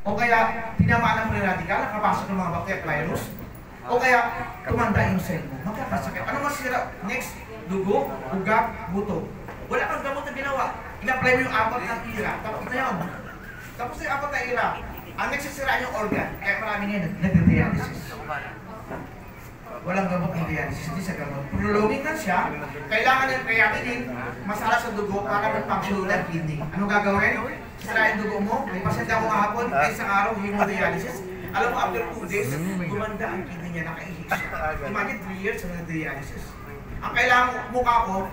O kaya, tinamaan ng pre-radical, nakapasok ng mga bacteria virus. O kaya, tumanda yung cell mo. Magkakasakit. Ano masira? Next, dugo, ugat, buto. Wala kang gamot na ginawa. In-apply mo yung apat ng ira. Tapos na yun. Tapos yung apat na ira. Ang nagsisira yung organ. Kaya marami ngayon nag-dialysis. Walang gamot ng dialysis. Hindi sa gamot. Prolonging na siya. Kailangan ng creatinine masala sa dugo para mag-function ng kidney. Ano gagawin? Sirain dugo mo. May pasyente ako kahapon. Isang araw, hemodialysis. Alam mo, after 2 days, gumanda ang kidney niya. Nakaihik siya. Imagine 3 years sa dialysis. Ang kailangan mukha ko,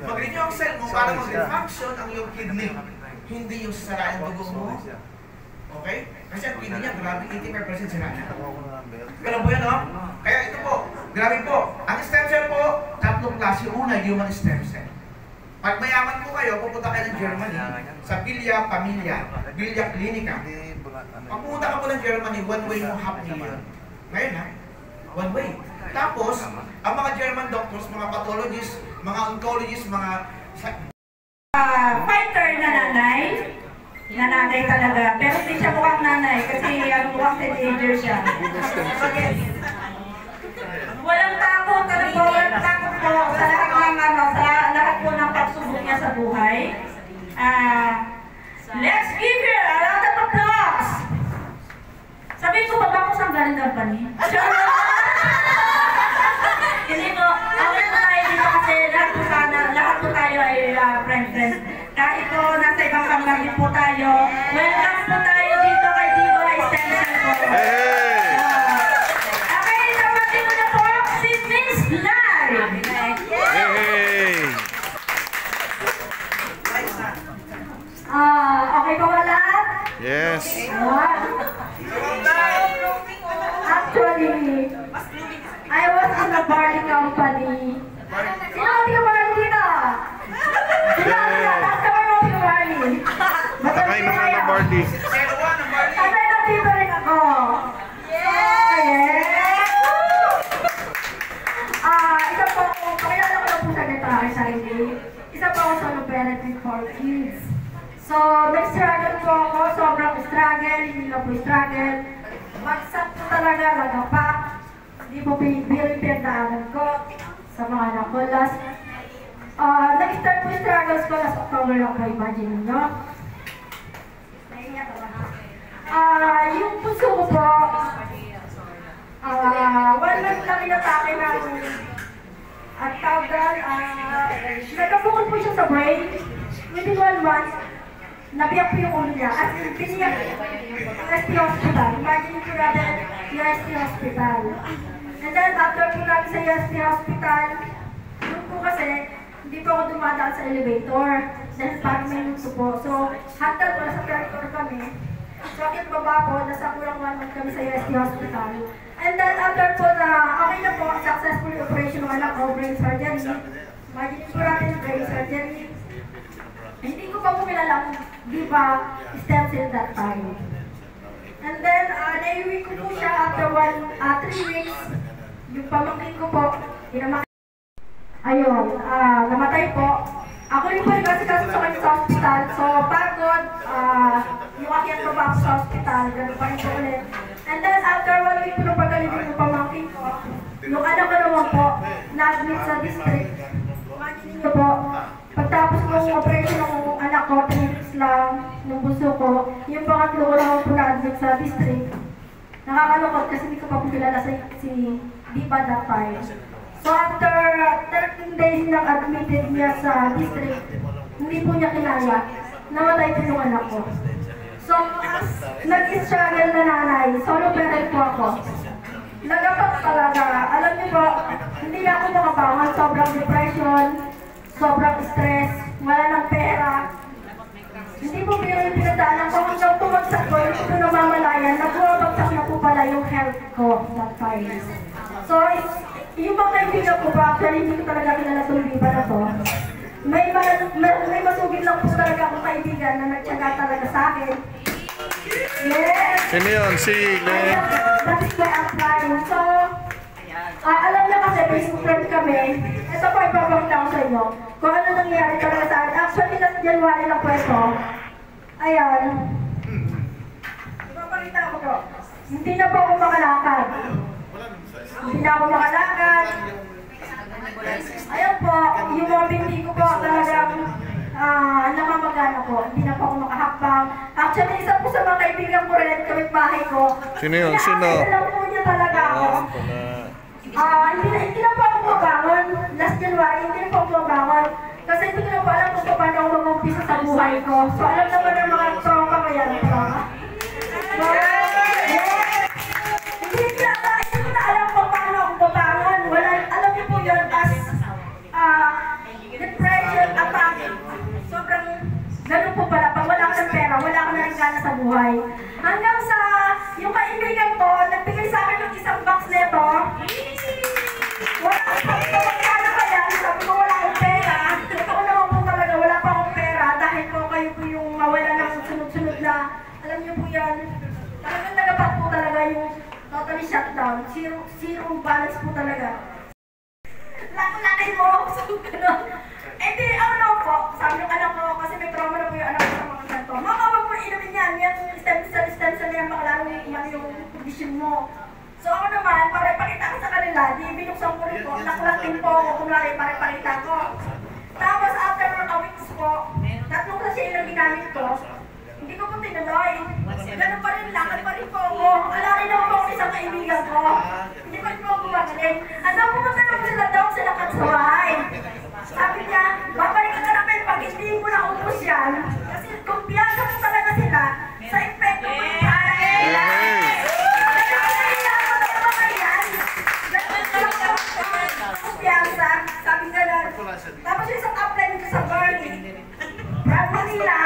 mag-renew ang cell mo para mag-function ang iyong kidney. Hindi yung sasarain dugo mo. Okay? Kasi ang kidney niya, grabe 85% sira na. Ganun po yan, no? Kaya ito po, grabe po. Ang stem cell po, 3 klase. Una, human stem cell. Pag mayaman po kayo, pupunta kayo ng Germany sa Villa Familia, Villa Clinica. Pag pumunta ka po ng Germany, one way mo $500,000. Ngayon ha? One way. Tapos, ang mga German doctors, mga pathologists, mga oncologists, mga... fighter na nanay. Nanay talaga. Pero hindi siya mukhang nanay kasi mukhang teenager siya. Walang takot. Ano po? Walang takot po sa lahat ng sa lahat po ng pagsubok niya sa buhay. Let's give her a round of applause! Sabihin ko ba ako saan galing company? Hindi po, awal po tayo dito kasi lahat po tayo ay friend-friend. Kahit po nasa ibang company po tayo, welcome po tayo dito kay Diva Extension po. Okay, sabatin mo na po si Miss Lai. Okay po ba lahat? Yes. Actually, I was in a barley company. Sino ang tiga-barley dito? Sino ang tiga-barley? Nakainom na ng barley. Kasi nandito rin ako. Yes! Isa po ako, pakilala ko lang po sa ganito aking sarili. Isa po ako sa parent with 4 kids. So, nag-struggle po ako, sobrang struggle, hindi na po struggle. Magsak po talaga, nagapak. Hindi po pinagdaanan ko sa mga anak ko. Nag-start po struggles ko last October lang po, imagine nyo. Yung puso ko po, 1 month lang inatake ng at tawag, nagkabukod po siya sa brain. Within 1 month, nabiyak po yung ulo niya. At biniyak UST Hospital. Imagine po natin, UST Hospital. And then, after po natin sa UST Hospital, doon po kasi, hindi po ako dumadaan sa elevator. Dahil parang may nunso po. So, hanggang po, nasa 3rd floor kami. So, akit baba po, nasa kurang 1 month kami sa UST Hospital. And then, after po na, okay na po, successful operation ng anak ko, brain surgery. Imagine po natin yung brain surgery. Hindi ko pa po kilalang Diva stem cell that time. And then, naiuwi ko po siya after 3 weeks. Yung pamangkin ko po, ayun, namatay po. Ako rin po nagkasikaso sa kanya sa hospital. So, pagod, yung akyat ko pa sa hospital, gano'n pa rin po ulit. And then, after 1 week po nung pagaling yung pamangkin ko, yung anak ko naman po, na-admit sa district. Imagine nyo po, pagtapos ng operation ng anak ko, 3 weeks lang, ng buso ko, yung pangatlo ko naman po na-admit sa district. Nakakalungkot kasi hindi ko pa po kilala si Diva that time. So after 13 days nang admitted niya sa district, hindi po niya kilala, namatay po yung anak ko. So as nag-struggle na nanay, solo parent po ako. Nagapak talaga. Alam niyo po, hindi na ako makabangon, sobrang depression, sobrang stress, wala ng pera. Hindi po pero yung pinagdaanan ko hanggang tumagsak ko, hindi ko namamalayan, nagbuwabagsak na po pala yung health ko that time. So, yung mga kaibigan ko pa, actually hindi ko talaga kilala itong Diva na to. May masugid lang po talaga akong kaibigan na nagtyaga talaga sa akin. Yes! Sino yun? Si Glenn? That is my upline. So, alam niyo kasi, Facebook friend kami. Ito po, ipapakita ko sa inyo. Kung ano nangyayari talaga sa akin. Actually, last January lang po ito. Ayan. Ipapakita hindi na po ako makalakad. Hindi na ako makalakad. Ayun po, yung mga binti ko po talagang namamagana po. Hindi na po ako makahakbang. Actually, isa po sa mga kaibigan ko rin, kapitbahay ko. Sino yun? Sino? Inaakit lang po niya talaga ako. Hindi na po ako mabangon. Last January, hindi na po ako mabangon. Kasi hindi ko na po alam kung paano ako mag-umpisa sa buhay ko. So, alam naman ng mga tropa ko yan. Hindi ko na alam kung paano ako mabangon. Alam niyo po yun as depression, attack. Sobrang ganun po pala. Pag wala ka ng pera, wala ka na rin gana sa buhay. Hanggang sa yung kaibigan ko, nagbigay sa akin ng isang box nito. Wala ka yan. Sabi ko wala akong pera. Totoo naman po talaga, wala pa akong pera. Dahil po kayo po yung mawala ng sunod-sunod na, alam niyo po yan. Talagang nagapat po talaga yung totally shutdown. Zero balance po talaga. Laki mo, so gano'n. Eh di, ano po, sabi ng anak ko, kasi may trauma na po yung anak ko sa mga ganito. Mama, wag mo inumin yan, yan stem cell na yan, makalaro yung condition mo. So ako naman, para ipakita ko sa kanila, di binuksan ko rin po, naklatin po ako, kunwari, para ipakita ko. Tapos after a weeks po, tatlong kasi yung ginamit ko, hindi ko po tinuloy. Ganun pa rin, lakad pa rin po ako. Alari naman po ako isang kaibigan ko. Hindi pa rin po ako gumagaling. Hanggang pumunta naman sila daw sila katsawahay. Sabi niya, babalik ka namin pag hindi mo na ubos yan. Kasi kumpiyansa mo talaga sila sa epekto mo yung taray. Kumpiyansa, sabi nga lang. Tapos yung isang upline ko sa Barney, from Manila,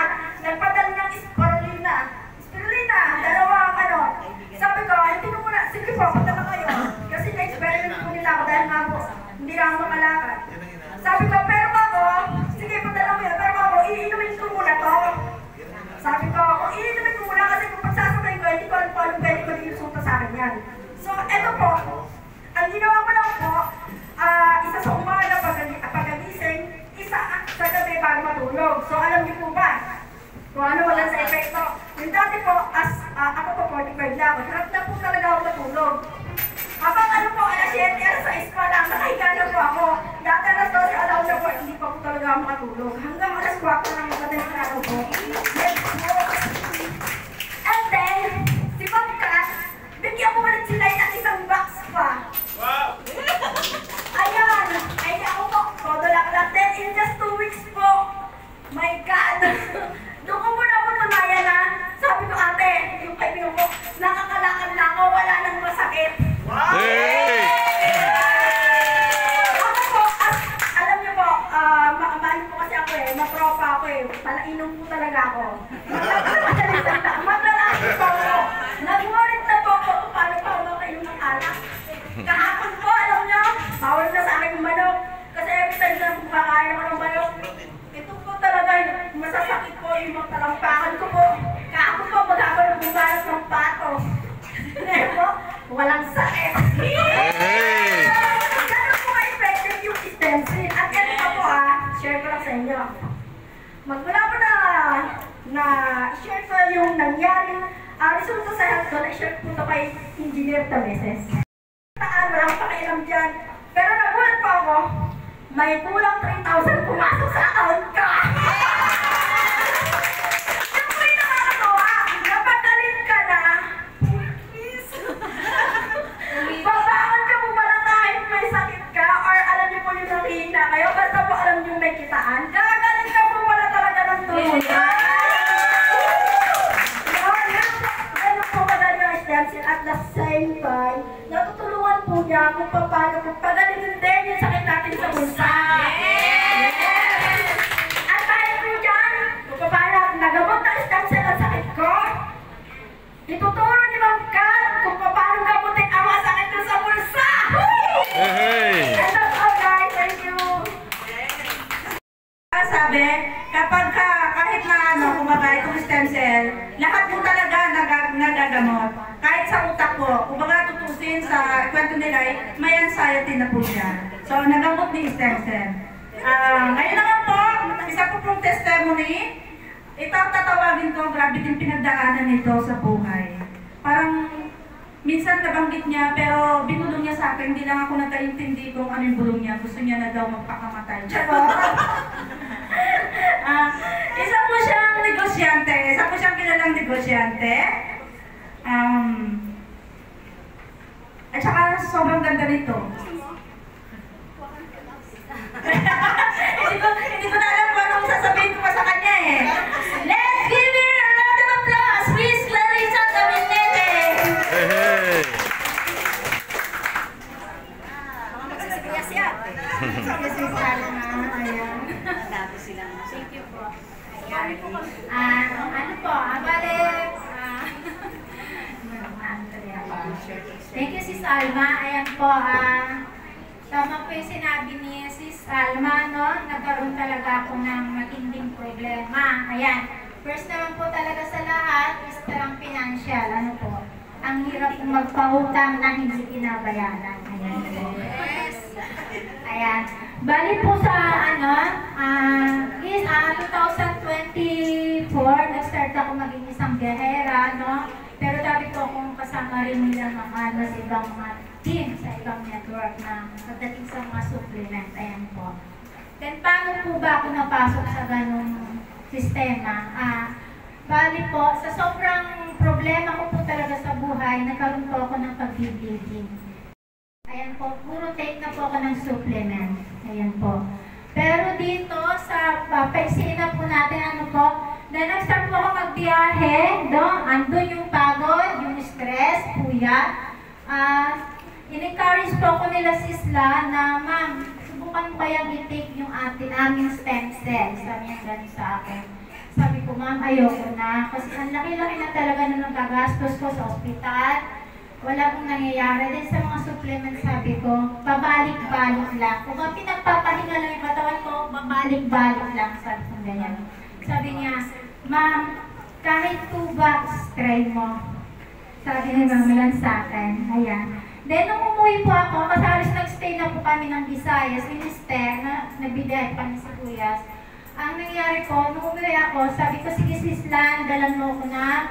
nagpadala ng spirulina. Spirulina, dalawang ano. Sabi ko, hindi ko muna, sige po, punta na kayo. Kasi na-experiment po nila ako dahil nga po, hindi na ako makalakad. Sabi ko, pero ako, sige, punta na kayo, pero ako, iinumin ko muna to. Sabi ko, iinumin ko muna kasi kung pagsasabay ko, hindi ko alam kung anong pwede ko nilusunta sa akin yan. So, eto po, ang ginawa ko lang po, isa sa umaga pag-agising, isa sa gabi bago matulog. So, alam niyo po ba? Kung ano wala sa epekto. Yung dati po, ako po 45 na ako, harap na po talaga ako matulog. Habang ano po, alas 7, alas 6 pa lang, nakahiga na po ako. Dati alas 12, alaw na po, hindi pa po talaga ako makatulog. Hanggang alas 4 lang madalas na ako po. Yes po. And then, si Bangkat, bigyan ko ulit sila ng isang box pa. Wow! Ayan! Ay, ako po, todo lang din in just 2 weeks po. My God! Doon ko muna putunayan na, sabi ko ate, yung kaibigan ko, nakakalakad na ako, wala nang masakit. Wow! Hey! Ako po, alam niyo po, maano po kasi ako matropa ako palainom po talaga ako. Maglalaki po ako. Nag-worried na po ako kung paano pa ako makainom ng alak. Kahapon po, alam niyo, bawal na sa akin yung manok. Kasi every time na kumakain ako ng manok, ito po talaga, masasakit po yung mga talampakan ko po. Kahapon po, maghapon ng bumalas ng pato. Ngayon po, walang sakit. Hey! Gano'n po ka-effective yung stem cell. At ito pa po share ko lang sa inyo. Magmula po na share ko yung nangyari. Resulta sa health ko, na-share po ito kay Engineer Tameses. Walang pakialam dyan. Pero nagulat po ako, may kulang 3,000 pumasok sa account ka. Yung po yung nakakatawa, kapag galing ka na, babangon ka mo pala kahit may sakit ka, or alam niyo po yung nakihina kayo, basta po alam niyo may kitaan, gagaling ka po pala talaga ng tulungan. Ganun po kadali ang stem cell at the same time, natutulungan po niya kung paano pagalingin din yung sakit natin sa bulsa. At dahil po dyan, kung paano nagamot ang stem cell at sakit ko, ituturo ni Ma'am Kat kung paano gamutin ang mga sakit ko sa bulsa. Hey! And that's all guys, thank you. Sabi, kapag kahit na kumakain itong stem cell, lahat po talaga nagagamot. Kahit sa utak po, kung baga tutusin sa kwento nila, may anxiety na po siya. So, nagamot ni stem cell. Ngayon naman po, isa po pong testimony, ito ang tatawagin ko, grabe din pinagdaanan nito sa buhay. Parang nabanggit niya, pero binulong niya sa akin, hindi lang ako nagkaintindi kung ano yung bulong niya. Gusto niya na daw magpakamatay. Charot! Isa po siyang negosyante. Isa po siyang kilalang negosyante. At saka sobrang ganda nito. hindi ko na alam kung anong sasabihin ko pa sa kanya eh. Let's give her a round of applause, Miss Clarissa Caminete! Hey, hey! Magsisipiyas yan. Kasi sana na, ayan. Thank you po. Ayan. Ano po, bale, thank you, Sis Alma. Ayan po, tama po yung sinabi ni Sis Alma, no? Nagkaroon talaga ako ng matinding problema. Ayan. First naman po talaga sa lahat is parang financial. Ano po? Ang hirap kong magpautang na hindi kinabayaran. Ayan po. Ayan. Bali po sa is 2024, nag-start ako maging isang biyahera, no? Pero dati po akong kasama rin nila mga sa ibang mga team, sa ibang network na pagdating sa mga supplement. Ayan po. Then, paano po ba ako napasok sa ganung sistema? Bali po, sa sobrang problema ko po talaga sa buhay, nagkaroon po ako ng pag-building. Ayan po, puro take na po ako ng supplement. Ayan po. Pero dito, sa paisiin na po natin, ano po, na nag-start po ako magbiyahe, andun yung pagod, yung stress, puyat. In-encourage po ako nila sisla na, ma'am, subukan ba yung i-take yung aming stem cells? Sabi niya gano'n sa akin. Sabi ko, ma'am, ayoko na. Kasi ang laki-laki na talaga na nagagastos ko sa ospital. Wala pong nangyayari. Then sa mga supplements, sabi ko, babalik-balik lang. Kung pinagpapahinga lang yung katawan ko, babalik-balik lang. Sabi ko ganyan. Sabi niya, ma'am, kahit 2 bucks, try mo. Sabi ni Mama lang sa akin. Ayan. Then, nung umuwi po ako, kasi halos nag-stay na po kami ng Visayas, Minister, na nagbibiyahe pa ni si Kuyas. Ang nangyari po, nung umuwi ako, sabi ko, sige sislan, dalan mo ko na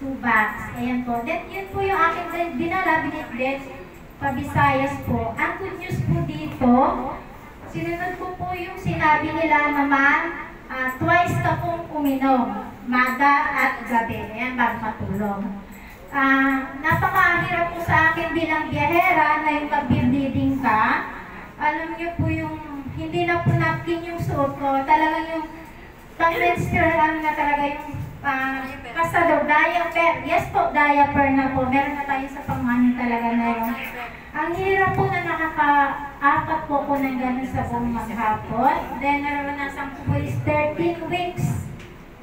2 bucks. Ayan po. Then, yun po yung aking dinala, binitbit, pa Visayas po. Ang good news po dito, sinunod ko po yung sinabi nila naman, twice ka pong uminom, maga at gabi. Ayan, bago matulog. Napakahirap po sa akin bilang biyahera na yung mag-bleeding ka. Alam niyo po yung, hindi na po napkin yung suot ko, talagang yung pang-menstrual na talaga yung kasado, diaper. Yes po, diaper na po. Meron na tayo sa pangmanin talaga na yun. Ang hirap po na nakaka-apat po ko ng ganun sa buong maghapon. Then, naranasan ko po is 13 weeks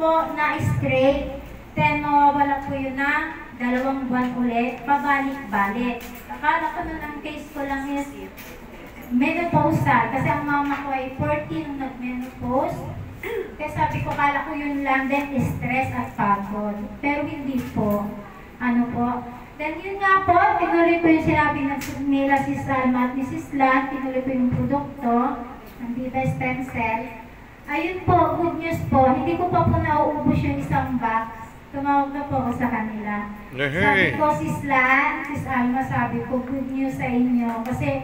po na straight. Then, mawawala po yun na 2 buwan ulit, pabalik-balik. Akala ko nun ang case ko lang is menopausal. Kasi ang mama ko ay 14 nung nag-menopause. Kaya sabi ko, kala ko yun lang din, stress at pagod. Pero hindi po. Ano po? Then yun nga po, tinuloy ko yung sinabi nila si Salma at ni Sislan, tinuloy ko yung produkto, ang Viva Stem Cell. Ayun po, good news po, hindi ko pa po nauubos yung 1 box. Tumawag na po ako sa kanila. Sabi ko, Sislan, Sis Alma, sabi ko, good news sa inyo. Kasi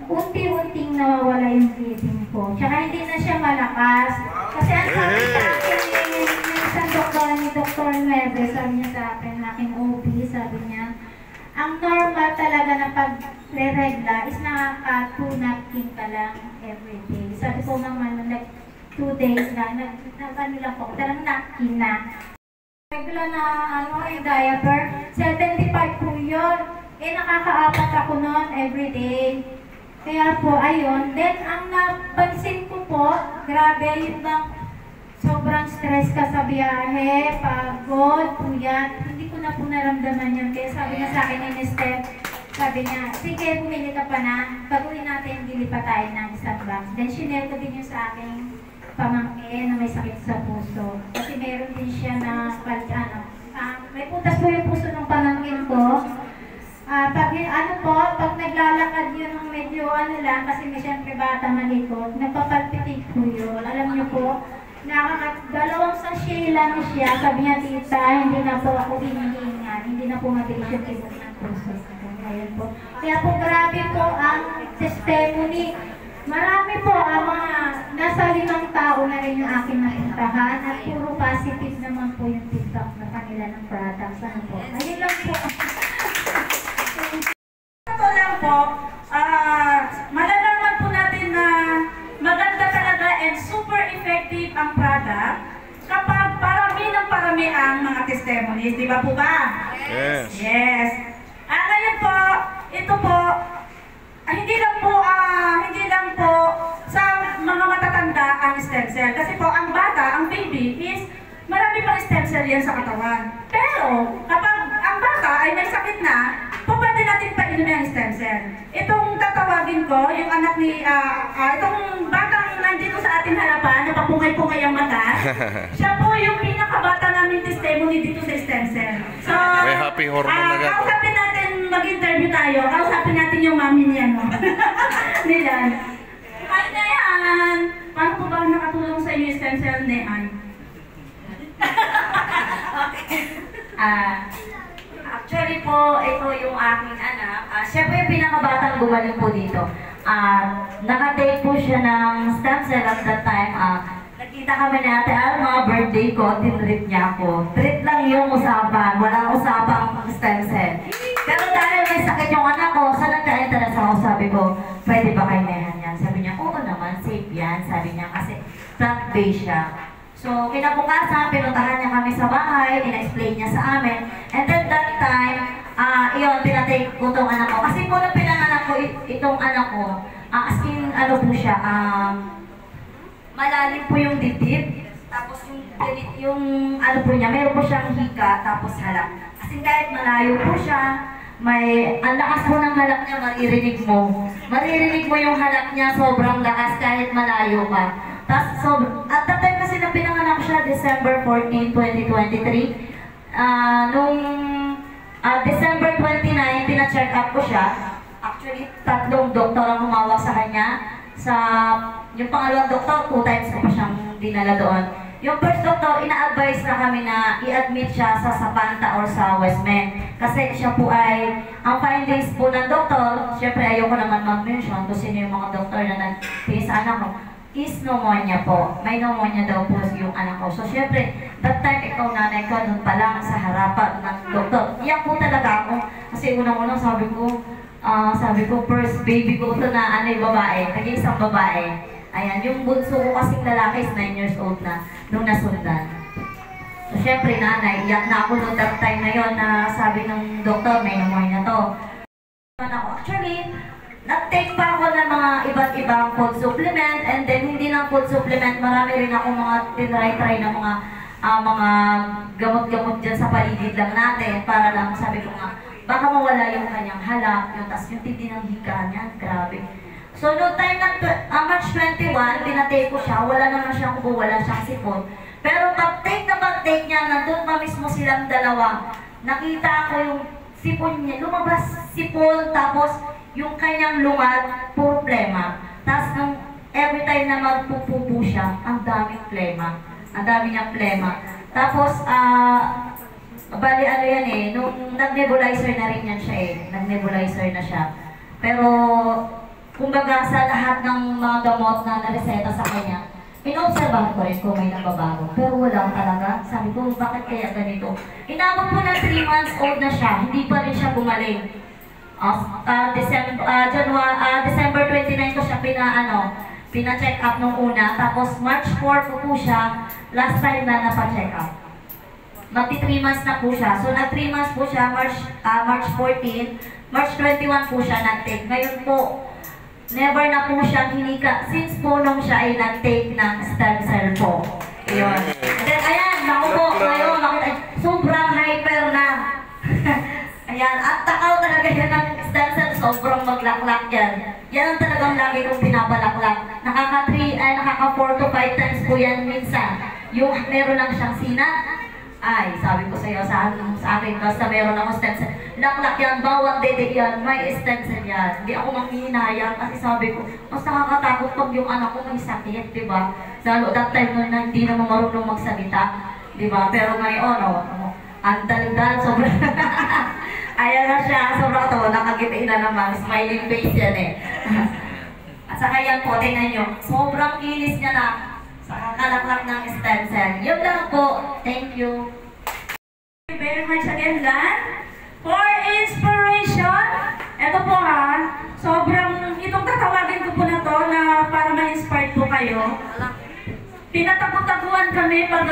unti-unting nawawala yung bleeding ko. Tsaka hindi na siya malakas. Kasi ang sabi sa akin yung isang doktor ni Dr. Nueve, sabi niya sa akin, aking OB, sabi niya, ang normal talaga na pag-re-regla is nakaka-2 napkin ka lang everyday. Sabi ko naman, like 2 days na, ano lang po, talagang napkin na. Regla na, yung diaper, 75 po yun. Nakaka-4 ako noon everyday. Kaya po, ayun. Then, ang napansin ko po, grabe, yun lang, sobrang stress ka sa biyahe, pagod, puyat. Hindi ko na po naramdaman yun. Kaya sabi niya sa akin ni Mister, sabi niya, sige, bumili ka pa na. Pag-uwi natin, bili pa tayo ng 1 box. Then, sinare ko din yung sa aking pamangkin na may sakit sa puso. Kasi meron din siya na, may putas po yung puso ng pamangkin ko. Pag naglalakad yun ng medyo lang, kasi may siyempre bata malikot, nagpapalpitig po yun. Alam niyo po, 2 sachet lang siya. Sabi niya, tita, hindi na po ako hinihingan, hindi na po mag-issue ng puso. Ayan po. Kaya po grabe po ang testimony. Marami po ang mga nasa 5 tao na rin yung aking napuntahan at puro positive naman po yung feedback na kanila ng products. Ano po? Ayun lang po. Ito lang po, malalaman po natin na maganda talaga and super effective ang product kapag parami ang mga testimonies. Di ba po ba? Yes. Yes. Ngayon po, ito po, hindi lang po sa mga matatanda ang stem cell. Kasi po, ang bata, ang baby is marami pang stem cell yan sa katawan. Pero, kapag ang bata ay may sakit na, po pwede natin painumin ang stem cell. Itong tatawagin ko, yung anak ni, itong batang nandito sa ating harapan, napapungay-pungay ang mata, siya po yung pinakabata namin testimony dito sa stem cell. So, May happy hormone na gato. kausapin natin, mag-interview tayo, kausapin natin yung mami niya, no? Nilan. Hi, Nehan! Paano po ba nakatulong sa inyo yung stem cell, Nehan? Actually po, ito yung aking anak. Siya po yung pinakabatang gumaling po dito. Nakatake po siya ng stem cell at that time. Nakita kami ni Ate Alma, birthday ko, tinrip niya ako. Trip lang yung usapan, walang usapang stem cell. Pero dahil may sakit yung anak ko, sa nagka-interest ako, sabi ko, pwede ba kay Nehan yan? Sabi niya, oo naman, safe yan. Sabi niya, kasi plant-based siya. So, kinabukasan, pinuntahan niya kami sa bahay, ina-explain niya sa amin. And then that time, iyon, pinatake ko itong anak ko. Kasi po nung pinanganak ko itong anak ko, as in, ano po siya, malalim po yung dibdib. Tapos yung ano po niya, meron po siyang hika, tapos halak. Kasi kahit malayo po siya, ang lakas po ng halak niya, maririnig mo. Maririnig mo yung halak niya, sobrang lakas kahit malayo pa. Tapos, at that time kasi nang pinanganak siya, December 14, 2023, nung December 29, pina-check up ko siya. Actually, 3 doktor ang humawak sa kanya. Yung pangalawang doktor, 2 times ko pa siyang dinala doon. Yung first doctor, ina-advise na kami na i-admit siya sa Sapanta or sa Westmed. Kasi siya po ay, ang findings po ng doktor, syempre ayoko naman mag-mention kung sino yung mga doktor na nag-face sa anak ko, is pneumonia po. May pneumonia daw po yung anak ko. So syempre, that time ikaw nanay ko, doon pa lang sa harapan ng doktor. Iyak po talaga ako. Kasi unang-unang sabi ko, first baby ko ito na babae, nag-iisang babae. Ayan, yung bunso ko kasing lalaki is 9 years old na nung nasundan. So, syempre nanay, iyak na ako noong that time na yun na sabi ng doktor, may pneumonia to. Actually, nag-take pa ako ng mga iba't ibang food supplement and then hindi lang food supplement, marami rin ako mga tinry-try na mga gamot-gamot dyan sa paligid lang natin para lang, sabi ko nga, baka mawala yung kanyang halak, tas yung tindi ng hika niya, grabe. So, noong time ng March 21, pinatake ko siya, wala naman siyang kubo, wala siyang sipon. Pero pag-take na pag-take niya, nandun pa mismo silang dalawa. Nakita ko yung sipon niya, lumabas sipon, tapos yung kanyang lumad, puro plema. Tapos nung every time na magpupupo siya, ang daming plema. Ang dami niyang plema. Tapos, bali ano yan nung nag-nebulizer na rin yan siya nag-nebulizer na siya. Pero, kumbaga sa lahat ng mga gamot na nareseta sa kanya, inobserbahan ko rin kung may nababago. Pero wala talaga. Sabi ko, bakit kaya ganito? Inabot po na 3 months old na siya, hindi pa rin siya gumaling. December 29 ko siya pina-check up nung una. Tapos March 4 ko po siya, last time na napa-check up. Magti 3 months na po siya. So nag 3 months po siya, March 14, March 21 po siya nag-take. Ngayon po, never na po siyang hinika since po nung siya ay nag-take ng stem cell po. Yun. Then ayan, naku po, ngayon, sobrang hyper na. Ayan, at takaw talaga yan ng stem cell, sobrang maglaklak yan. Yan ang talagang lagi kong pinapalaklak. Nakaka 4 to 5 times po yan minsan. Yung meron lang siyang sinat, ay, sabi ko sa'yo, sa akin, basta meron akong stem cell. Laklak yan, bawat dede yan, may stem cell yan. Hindi ako manghihinayang kasi sabi ko, mas nakakatakot pag yung anak ko may sakit, di ba? Lalo that time na hindi naman marunong magsalita, di ba? Pero ngayon, ang dal-dal, sobrang masaya na siya. Sobrang to, nakagiti na naman. Smiling face yan eh. At saka yan po, tingnan nyo. Sobrang kinis niya na sa kakalaklak ng stem cell. Yun lang po. Thank you. Thank you very much again, Dan. For inspiration, ito po ha, sobrang, itong tatawagin ko po na to na para ma-inspired po kayo. Tinatago-taguan kami pag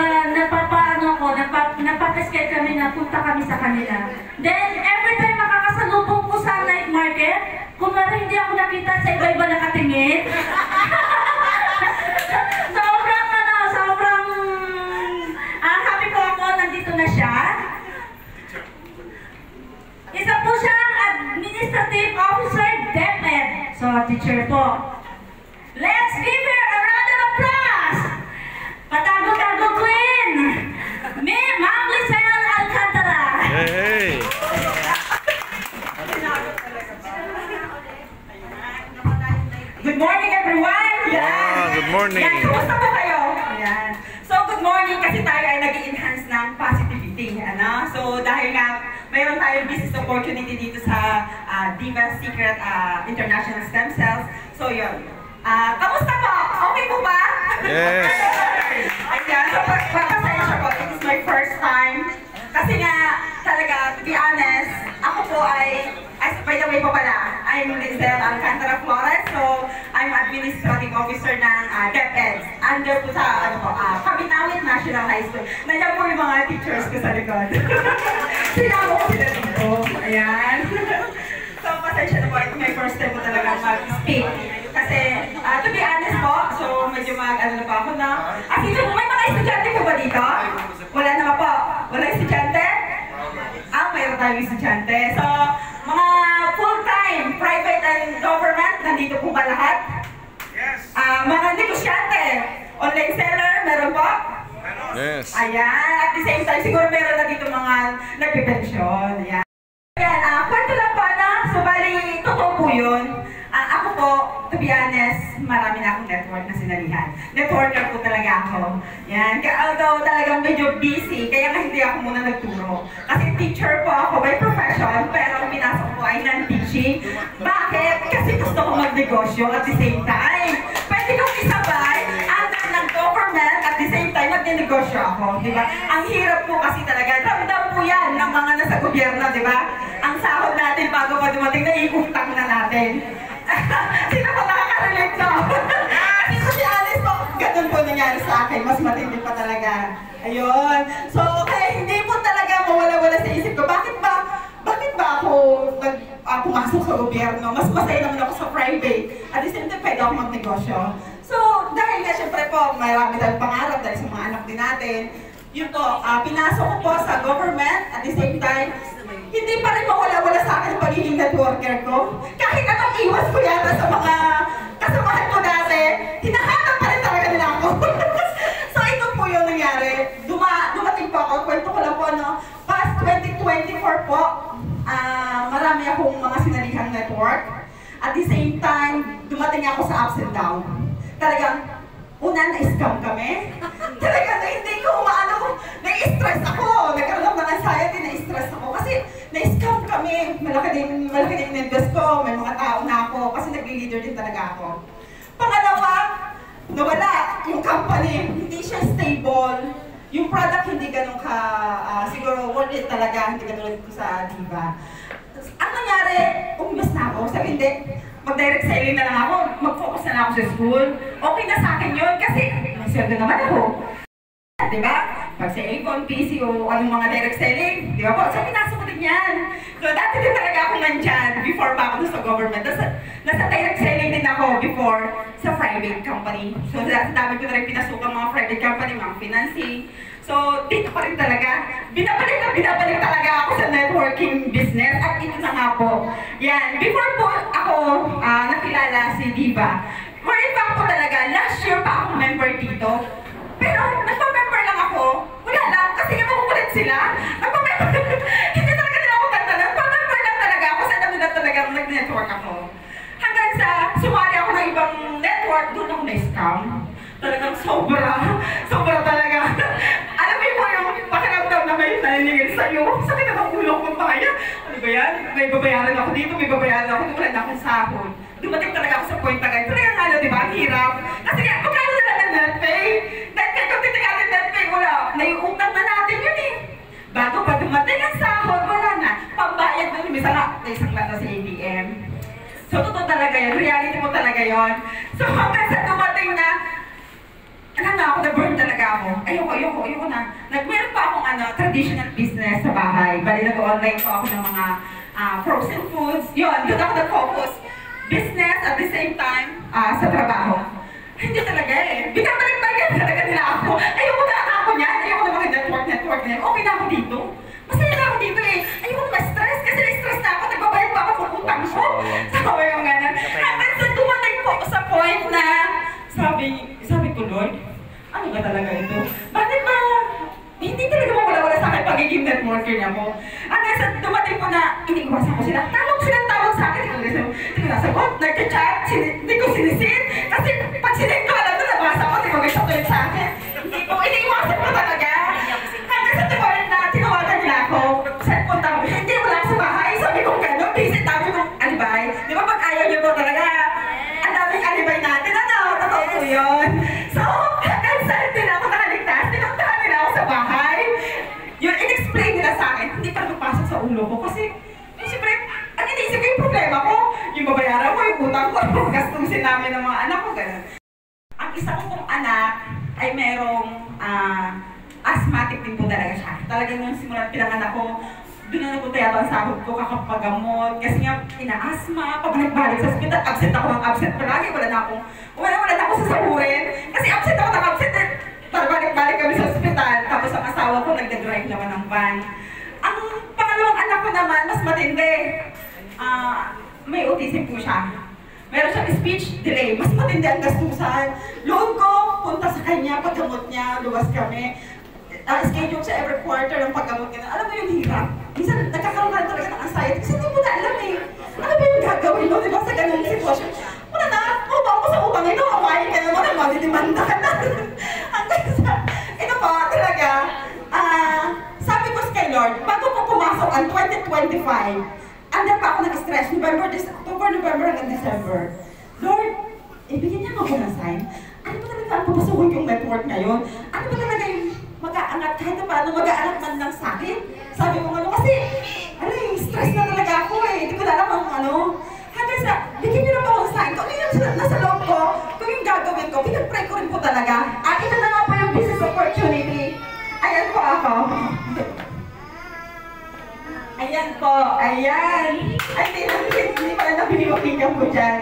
napapaskate kami na punta kami sa kanila. Then, every time makakasalubong ko sa night market, kung hindi ako nakita sa iba-iba nakatingin. sobrang happy po ako, nandito na siya. Isa po siyang administrative officer, DepEd. So, teacher po. Let's give her a round of applause! Patago-tago queen! Ma'am Lisel Alcantara! Hey! Good morning, everyone! Wow, good morning! Yan, kumusta po kayo? Yan. So, good morning kasi tayo ay nag-enhance ng positivity. Ano? So, dahil nga mayroon tayong business opportunity dito sa Diva Secret International Stem Cells. So, yun. Kamusta po? Okay po ba? Yes! Ayan, so pasensya po, it is my first time. Kasi nga, talaga, to be honest, ako po ay by the way po pala, I'm Lisel Alcantara Flores, so I'm Administrative Officer ng DepEd. Under po sa, Kaminawit National High School. Nandiyan po yung mga teachers ko sa likod. Sinama ko sila dito. Ayan. So, pasensya na po, ito my first time po talaga mag-speak. Kasi, to be honest po, so medyo ano na po ako na. Sino po, may mga estudyante po ba dito? Wala naman po. Wala estudyante? Mayroon tayong estudyante. So, mga full-time, private and government, nandito po ba lahat? Yes. Mga negosyante, online seller, meron po? Yes! Ayan, at the same time, siguro meron na dito mga nagpipensyon. Ayan. Ayan, kwento lang po na, so bali, totoo po yun. Ako po, to be honest, marami na akong network na sinalihan. Networker po talaga ako. Yan. Although talagang medyo busy, kaya nga hindi ako muna nagturo. Kasi teacher po ako by profession, pero ang pinasok po ay non-teaching. Bakit? Kasi gusto ko magnegosyo at the same time. Pwede kong isabay under ng government at the same time magnenegosyo ako. Diba? Ang hirap po kasi talaga. Ramdam po yan ng mga nasa gobyerno, diba? Ang sahod natin bago pa dumating na iutang na natin. Sino po nakaka-relate to? Kasi to be honest po, ganun po nangyari sa akin. Mas matindi pa talaga. Ayun. So, kaya hindi po talaga mawala-wala sa isip ko. Bakit ba ako pumasok sa gobyerno? Mas masaya naman ako sa private. At the same time, pwede ako magnegosyo. So, dahil nga syempre po, marami tayong pangarap dahil sa mga anak din natin. Yun po, pinasok ko po sa government. At the same time, hindi pa rin mawala-wala sa akin ang pagiging networker ko. Kahit anong iwas ko yata sa mga kasamahan ko dati, hinahanap pa rin talaga nila ako. So ito po yung nangyari. Dumating po ako, kwento ko lang po, no? Past 2024 po, marami akong mga sinalihang network. At the same time, dumating ako sa ups and down. Talagang, una, na-scam kami. Talaga na hindi ko na-stress ako. Nagkaroon ako ng anxiety, na-stress ako. Kasi na-scam kami. Malaki din invest ko. May mga tao na ako. Kasi nag-leader din talaga ako. Pangalawa, nawala yung company. Hindi siya stable. Yung product hindi ganun ka, siguro worth it talaga. Hindi ganun ko sa Diva. Ang nangyari, umiwas na ako. Sabi hindi, mag-direct selling na lang ako, mag-focus na lang ako sa school. Okay na sa akin yun kasi may sweldo naman ako. Diba? Pag sa iPhone, PC o anong mga direct selling, di ba po? So, pinasok ko din yan. So, dati din talaga ako nandyan before pa ako sa government. Nasa direct selling din ako before sa private company. So, dami ko na rin pinasukan mga private company, mga financing. So, dito pa rin talaga. Binabalik talaga ako sa networking business. At ito na nga po. Yan. Before po ako nakilala si Diva, in fact po talaga, last year pa ako member dito. Pero nagpa-member lang ako. Wala lang. Kasi nga makukulit sila. Hindi talaga nila ako ganda. Nagpa-member lang talaga ako. Sa dami na talaga nag-network ako. Hanggang sa sumali ako ng ibang network, doon ako na-scam. Talagang sobra talaga. Alam mo yung pakiramdam na may naninigil sa'yo. Sakit na ang ulo ko pa kaya. Ano ba yan? may babayaran ako dito, may babayaran ako dito, wala na akong sahod. Dumating talaga ako sa point na ganito. Kaya nga, di ba, ang hirap. Kasi nga, magkano na lang ng NetPay? NetPay, kung titigatan NetPay, wala. Naiutang na natin yun eh. Bago pa dumating ang sahod, wala na. Pambayad nun, misa nga, isang lang na sa ATM. So, totoo talaga yun. Reality mo talaga yun. So, hanggang sa dumating na, na-burn talaga ako. Ayoko na. Meron pa akong traditional business sa bahay. Bali, nag-online po ako ng mga frozen foods. Yun, doon ako nag-focus. Business at the same time, sa trabaho. Hindi talaga eh. Binabalik-balik talaga nila ako. Ayoko na ako niyan. Ayoko na mga network na yan. Okay na ako dito. Masaya na ako dito eh. Ayoko na ma-stress kasi na-stress na ako. Nagbabayad pa ako kung utang ko. Sabi yung gano'n. Hanggang sa dumating po sa point na sabi ko, Lord, ano ba talaga ito? Bakit ba? Hindi talaga mawala-wala sa akin pagiging networker niya po. Hanggang sa dumating po na iniiwasan ko sila. Tawag sa akin. Hindi ko nasagot. Nagka-chat. Hindi ko sinisin. Kasi pag sinend ko, alam na nabasa ko. Hindi ko gusto ko sa akin. Hindi ko. Iniiwasan ko talaga. Hanggang sa tumarin na tinawagan nila ako. Cellphone tawag. Hindi, wala ako sa bahay. Sabi ko gano'n. Busy. Dami kong alibay. Di ba pag ayaw niyo po talaga? Ang daming alibay natin. Totoo po yun. So, hanggang sa hindi na ako nakaligtas. Tinaktahan nila ako sa bahay. Yun, in-explain nila sa akin. Hindi pa napasok sa ulo ko. Kasi, siyempre, ang iniisip ko yung problema ko. Yung babayaran ko, yung utang ko, yung gastusin namin ng mga anak ko, gano'n. Ang isa ko pong anak ay merong asthmatic din po talaga siya. Talagang yung simulan pinanganak ko, doon na napunta yata ang sahod ko, kakapagamot. Kasi nga, ina-asthma, pabalik-balik sa hospital, absent ako ng absent palagi. Wala na ako sasahurin. Kasi absent ako ng absent, balik-balik kami sa hospital. Tapos ang asawa ko, nagda-drive naman ng van. Ang pangalawang anak ko naman, mas matindi. May autism po siya. Meron siyang speech delay. Mas matindi ang gastusan. Loan ko, punta sa kanya, paggamot niya, luwas kami. Schedule siya every quarter ng paggamot niya. Alam mo yung hirap? Minsan nagkakaroon ka talaga ng anxiety kasi hindi mo na alam eh. Ano ba yung gagawin mo, di ba, sa ganung sitwasyon? Wala na, ubang ko sa ubang ito, umayin ka naman, madidimanda ka na. Hanggang sa, ito po, talaga, sabi ko kay Lord, bago po pumasok ang 2025, andyan pa ako nag-stress, October, November, hanggang December. Lord, ibigyan niya ako ng sign. Ano ba talaga ang papasukin yung network ngayon? Ano ba talaga yung mag-aangat, kahit na paano mag-aangat man lang sa akin? Sabi ko kasi, stress na talaga ako eh. Hindi ko na alam ang hanggang sa, bigyan niyo na pa akong sign. Kung ano yung nasa loob ko, kung yung gagawin ko, pinag-pray ko rin po talaga. Ito na nga po yung business opportunity. Ayan po ako. Ayan po, ayan. Hindi pala nabiniwakinggan ko dyan.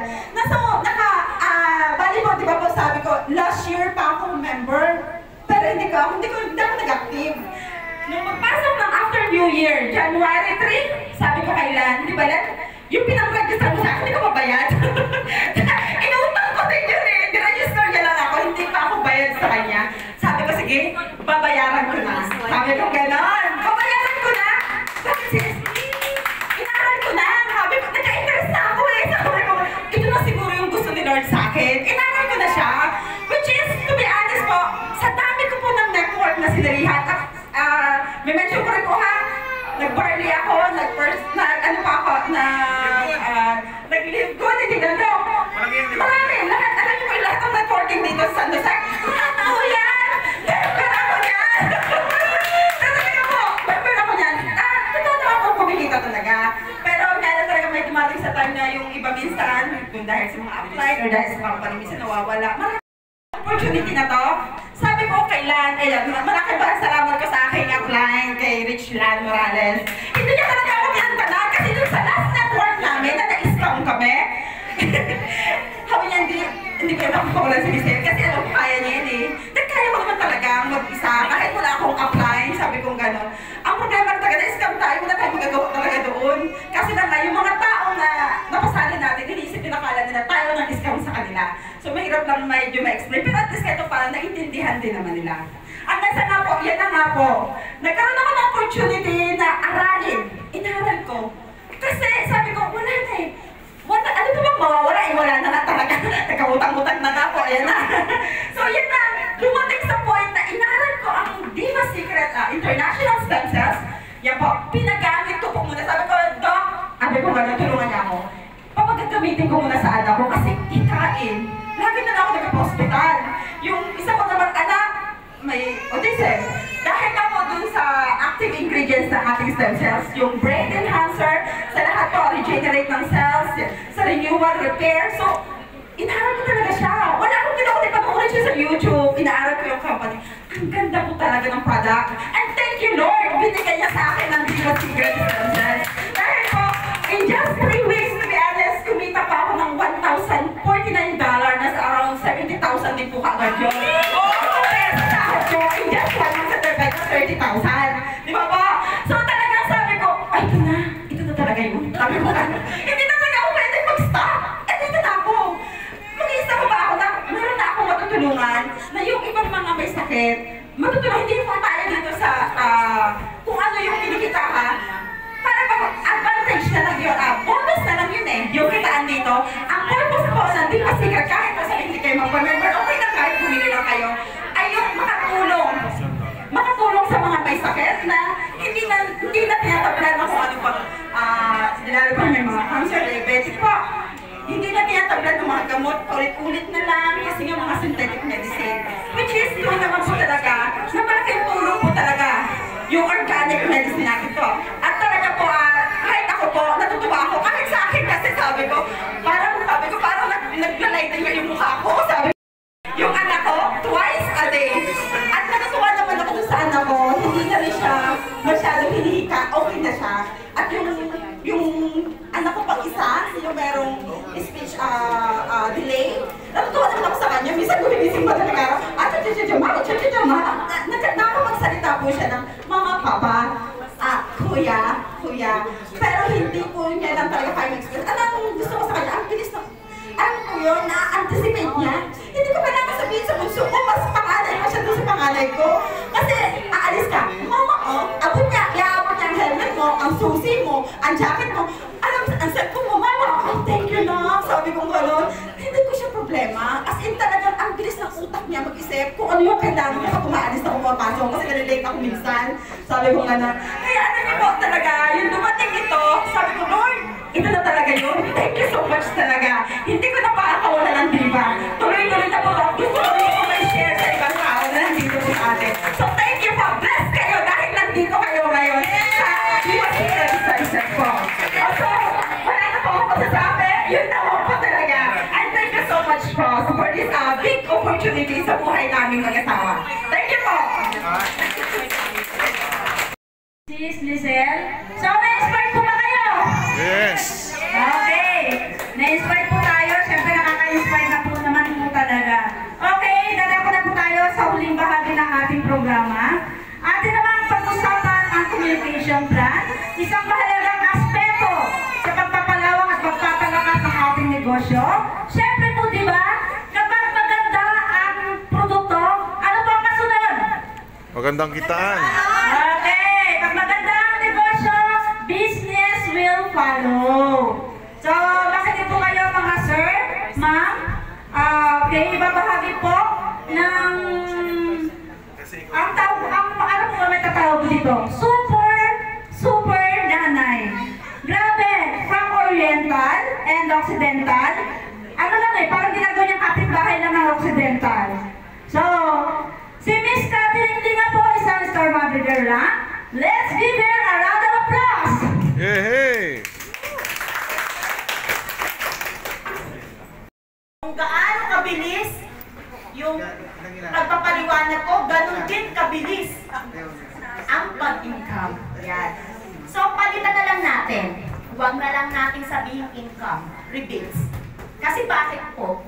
Bali mo, di ba po sabi ko, last year pa ako member. Pero hindi ako nag-active. Nung magpasok ng after New Year, January 3, sabi ko kailan, di ba lang? Yung pinag-register ko sa akin, hindi ko mabayad. Inutang ko din yun eh. Di-register niya lang ako, hindi pa ako bayad sa kanya. Sabi ko, sige, babayaran ko na. Sabi ko, gano'n. Babayaran ko na. Sabi sis, inaral ko na. Sabi ko, nagka-interest na ako eh. Sabi ko, ito na siguro yung gusto ni Lord sa akin. Inaral ko na siya. Which is, to be honest po, sa dami ko po ng network na sinarihan. May mention ko rin po ha, nag-barley ako, nag-live ko, hindi ganda. Marami, lahat, alam niyo po yung lahat ng networking dito sa San Jose. Ako yan! Member ako yan! Talaga po, member ako yan. Totoo naman po kumikita talaga. Pero meron talaga may dumating sa time na yung iba minsan, kung dahil sa mga upline or dahil sa company, minsan nawawala. Marami opportunity na to. Sabi ko kailan, malaki ba salamat ko sa aking upline kay Richland Morales. Hindi niya talaga ako kinantanan kasi dun sa last network namin na na-scam kami. Sabi niya, hindi ko naman pakulan si Giselle kasi alam ko kaya niya yun eh. Nagkaya ko naman talaga mag-isa kahit wala akong upline, sabi kong gano'n. Ang problema na talaga na-scam tayo, wala tayo magagawa talaga doon. Kasi na nga, yung mga tao na napasali natin, iniisip nila kala nila tayo nang scam sa kanila. So mahirap lang medyo ma-explain, pero at least ito parang naintindihan din naman nila. Hanggang sa nga po, yan na nga po. Nagkaroon ako ng opportunity na aralin. Inaral ko. Kasi sabi ko, wala na eh. Ano ba bang mawawala? Wala na nga talaga. Nagkautang-utang na nga po. Ayan na. So yan na. Dumating sa point na inaral ko ang Diva Secret International Stem Cells. Yan po. Pinagamit ko po muna. Sabi ko, Doc, pagkain, lagi na lang ako nagpa-hospital. Yung isa ko naman anak, may autism. Dahil na po dun sa active ingredients ng ating stem cells, yung brain enhancer, sa lahat po, regenerate ng cells, sa renewal, repair. So, inaaral ko talaga siya. Wala akong ginawa, panoorin siya sa YouTube. Inaaral ko yung company. Ang ganda po talaga ng product. And thank you, Lord. Binigay niya sa akin ng Viva Secret Stem Cells. Dahil po, in just 3 weeks, to be honest, kumita pa ako ng $1,049 na sa around 70,000 din po kaagad yun. In just 1 month, sa 30,000. Di ba po? So talagang sabi ko, ay ito na talaga yun. Sabi ko hindi na talaga ako pwede mag-stop. At dito na ako. Mag-iisa ko ba ako na meron na akong matutulungan na yung ibang mga may sakit, matutulungan, hindi po tayo dito sa kung ano yung kinikita ha. Para advantage na lang yun, bonus na lang yun yung kitaan dito. Ang purpose po sa Viva Secret, kahit nasa hindi kayo mag-remember, okay na kahit bumili lang kayo, ay yung makatulong sa mga may sakit na hindi na tinatablan kung ano pang lalo pa may mga cancer, diabetic po. Hindi na tinatablan ng mga gamot, ulit-ulit na lang kasi yung mga synthetic medicine. Which is, doon naman po talaga, na malaking tulong po talaga yung organic medicine natin to. At talaga po, kahit ako po, natutuwa ako, kahit sa akin kasi sabi ko, parang naglalaitan ko yung mukha ko, sabi ko. Yung anak ko, twice a day. At natutuwa naman ako sa anak ko, hindi na rin siya masyadong hinihika, okay na siya. At yung anak ko pang isa, yung merong speech delay, natutuwa naman ako sa kanya. Minsan gumigising mo talaga araw, nakapagsalita po siya ng mama, papa, kuya. Pero hindi po niya lang talaga kayo express. Anong gusto ko sa kanya? Ang bilis ng ko yun, na-anticipate niya. Hindi ko pa naman sabihin sa bunso ko, mas panganay pa siya doon sa panganay ko. Kasi, aalis ka, mama ko, iaabot niya ang helmet mo, ang susi mo, ang jacket mo. Alam, ang cellphone mo, mama, oh, thank you na. Sabi kong gano'n, hindi ko siya problema. As in talagang, ang bilis ng utak niya mag-isip kung ano yung kailangan ko kapag maalis na pumapasok. Kasi nalilate ako minsan. Sabi ko gano'n. Kaya ano niyo po talaga, yung dumating ito, sabi ko, Lord, ito na talaga yun. Thank you so much talaga. Hindi ko na pakakawala ng Viva. Tuloy-tuloy na po ako. Gusto ko rin may share sa ibang tao na nandito po sa atin. So thank you po. Bless kayo dahil nandito kayo ngayon sa Viva Secret Stem Cells po. So, wala na po ako masasabi. Yun na po talaga. And thank you so much po for this big opportunity sa buhay namin mag-asawa. Thank you po. Sis Lizelle. So, na-inspire po ba kayo? Yes. Okay. Na-inspire po tayo. Siyempre nakaka-inspire na po naman po talaga. Okay, dadako na po tayo sa huling bahagi ng ating programa. Atin naman pag-usapan ang communication plan. Isang mahalagang aspeto sa pagpapalawak at pagpapalakas ng ating negosyo. Siyempre po, di ba? Kapag maganda ang produkto, ano po ang kasunod? Magandang kitaan. Okay, pag maganda ang negosyo, business will follow. So, makinig po kayo mga sir, ma'am. Okay, ibabahagi po ng ano po may tatawag dito? Super nanay. Grabe, from Oriental and Occidental. Ano lang parang ginagawa niyang kapitbahay lang ng Occidental. So, si Miss Catherine Linga po, isang star mother girl lang. Let's give her a round of applause! Hey! Kung gaano kabilis yung pagpapaliwanag ko, ganun din kabilis ang pag-income. Yan. So, palitan na lang natin. Huwag na lang natin sabihin income, rebates. Kasi bakit po?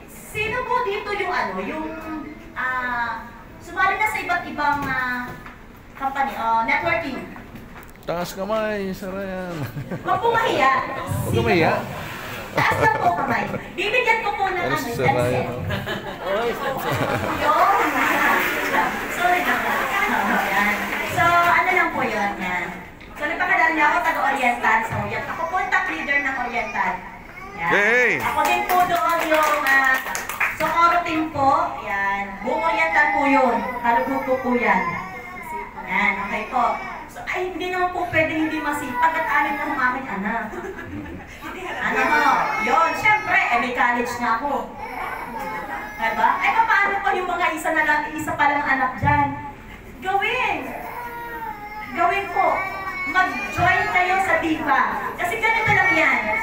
Sino po dito yung sumali na sa iba't ibang company, networking? Taas kamay, Sarayan. Huwag po mahiya. Huwag ka mahiya. Taas na po kamay. Bibigyan ko po ng Ano si Sarayan? Sorry na po. So, ano lang po yun. Yan. So, nagpakilala niya ako, taga-Oriental. So, yan. Ako po ang top leader ng Oriental. Yan. Hey! Ako din po doon yung Socorro team po. Yan. Buong Oriental po yun. Kalugod po yan. Yan. Okay po. So, ay, hindi naman po pwedeng hindi masipag at anim na ang aking anak. Ano mo? Yun, syempre, may college na ako. Diba? Eh, paano pa yung mga isa pa lang anak dyan? Gawin po. Mag-join kayo sa Diva. Kasi ganito lang yan.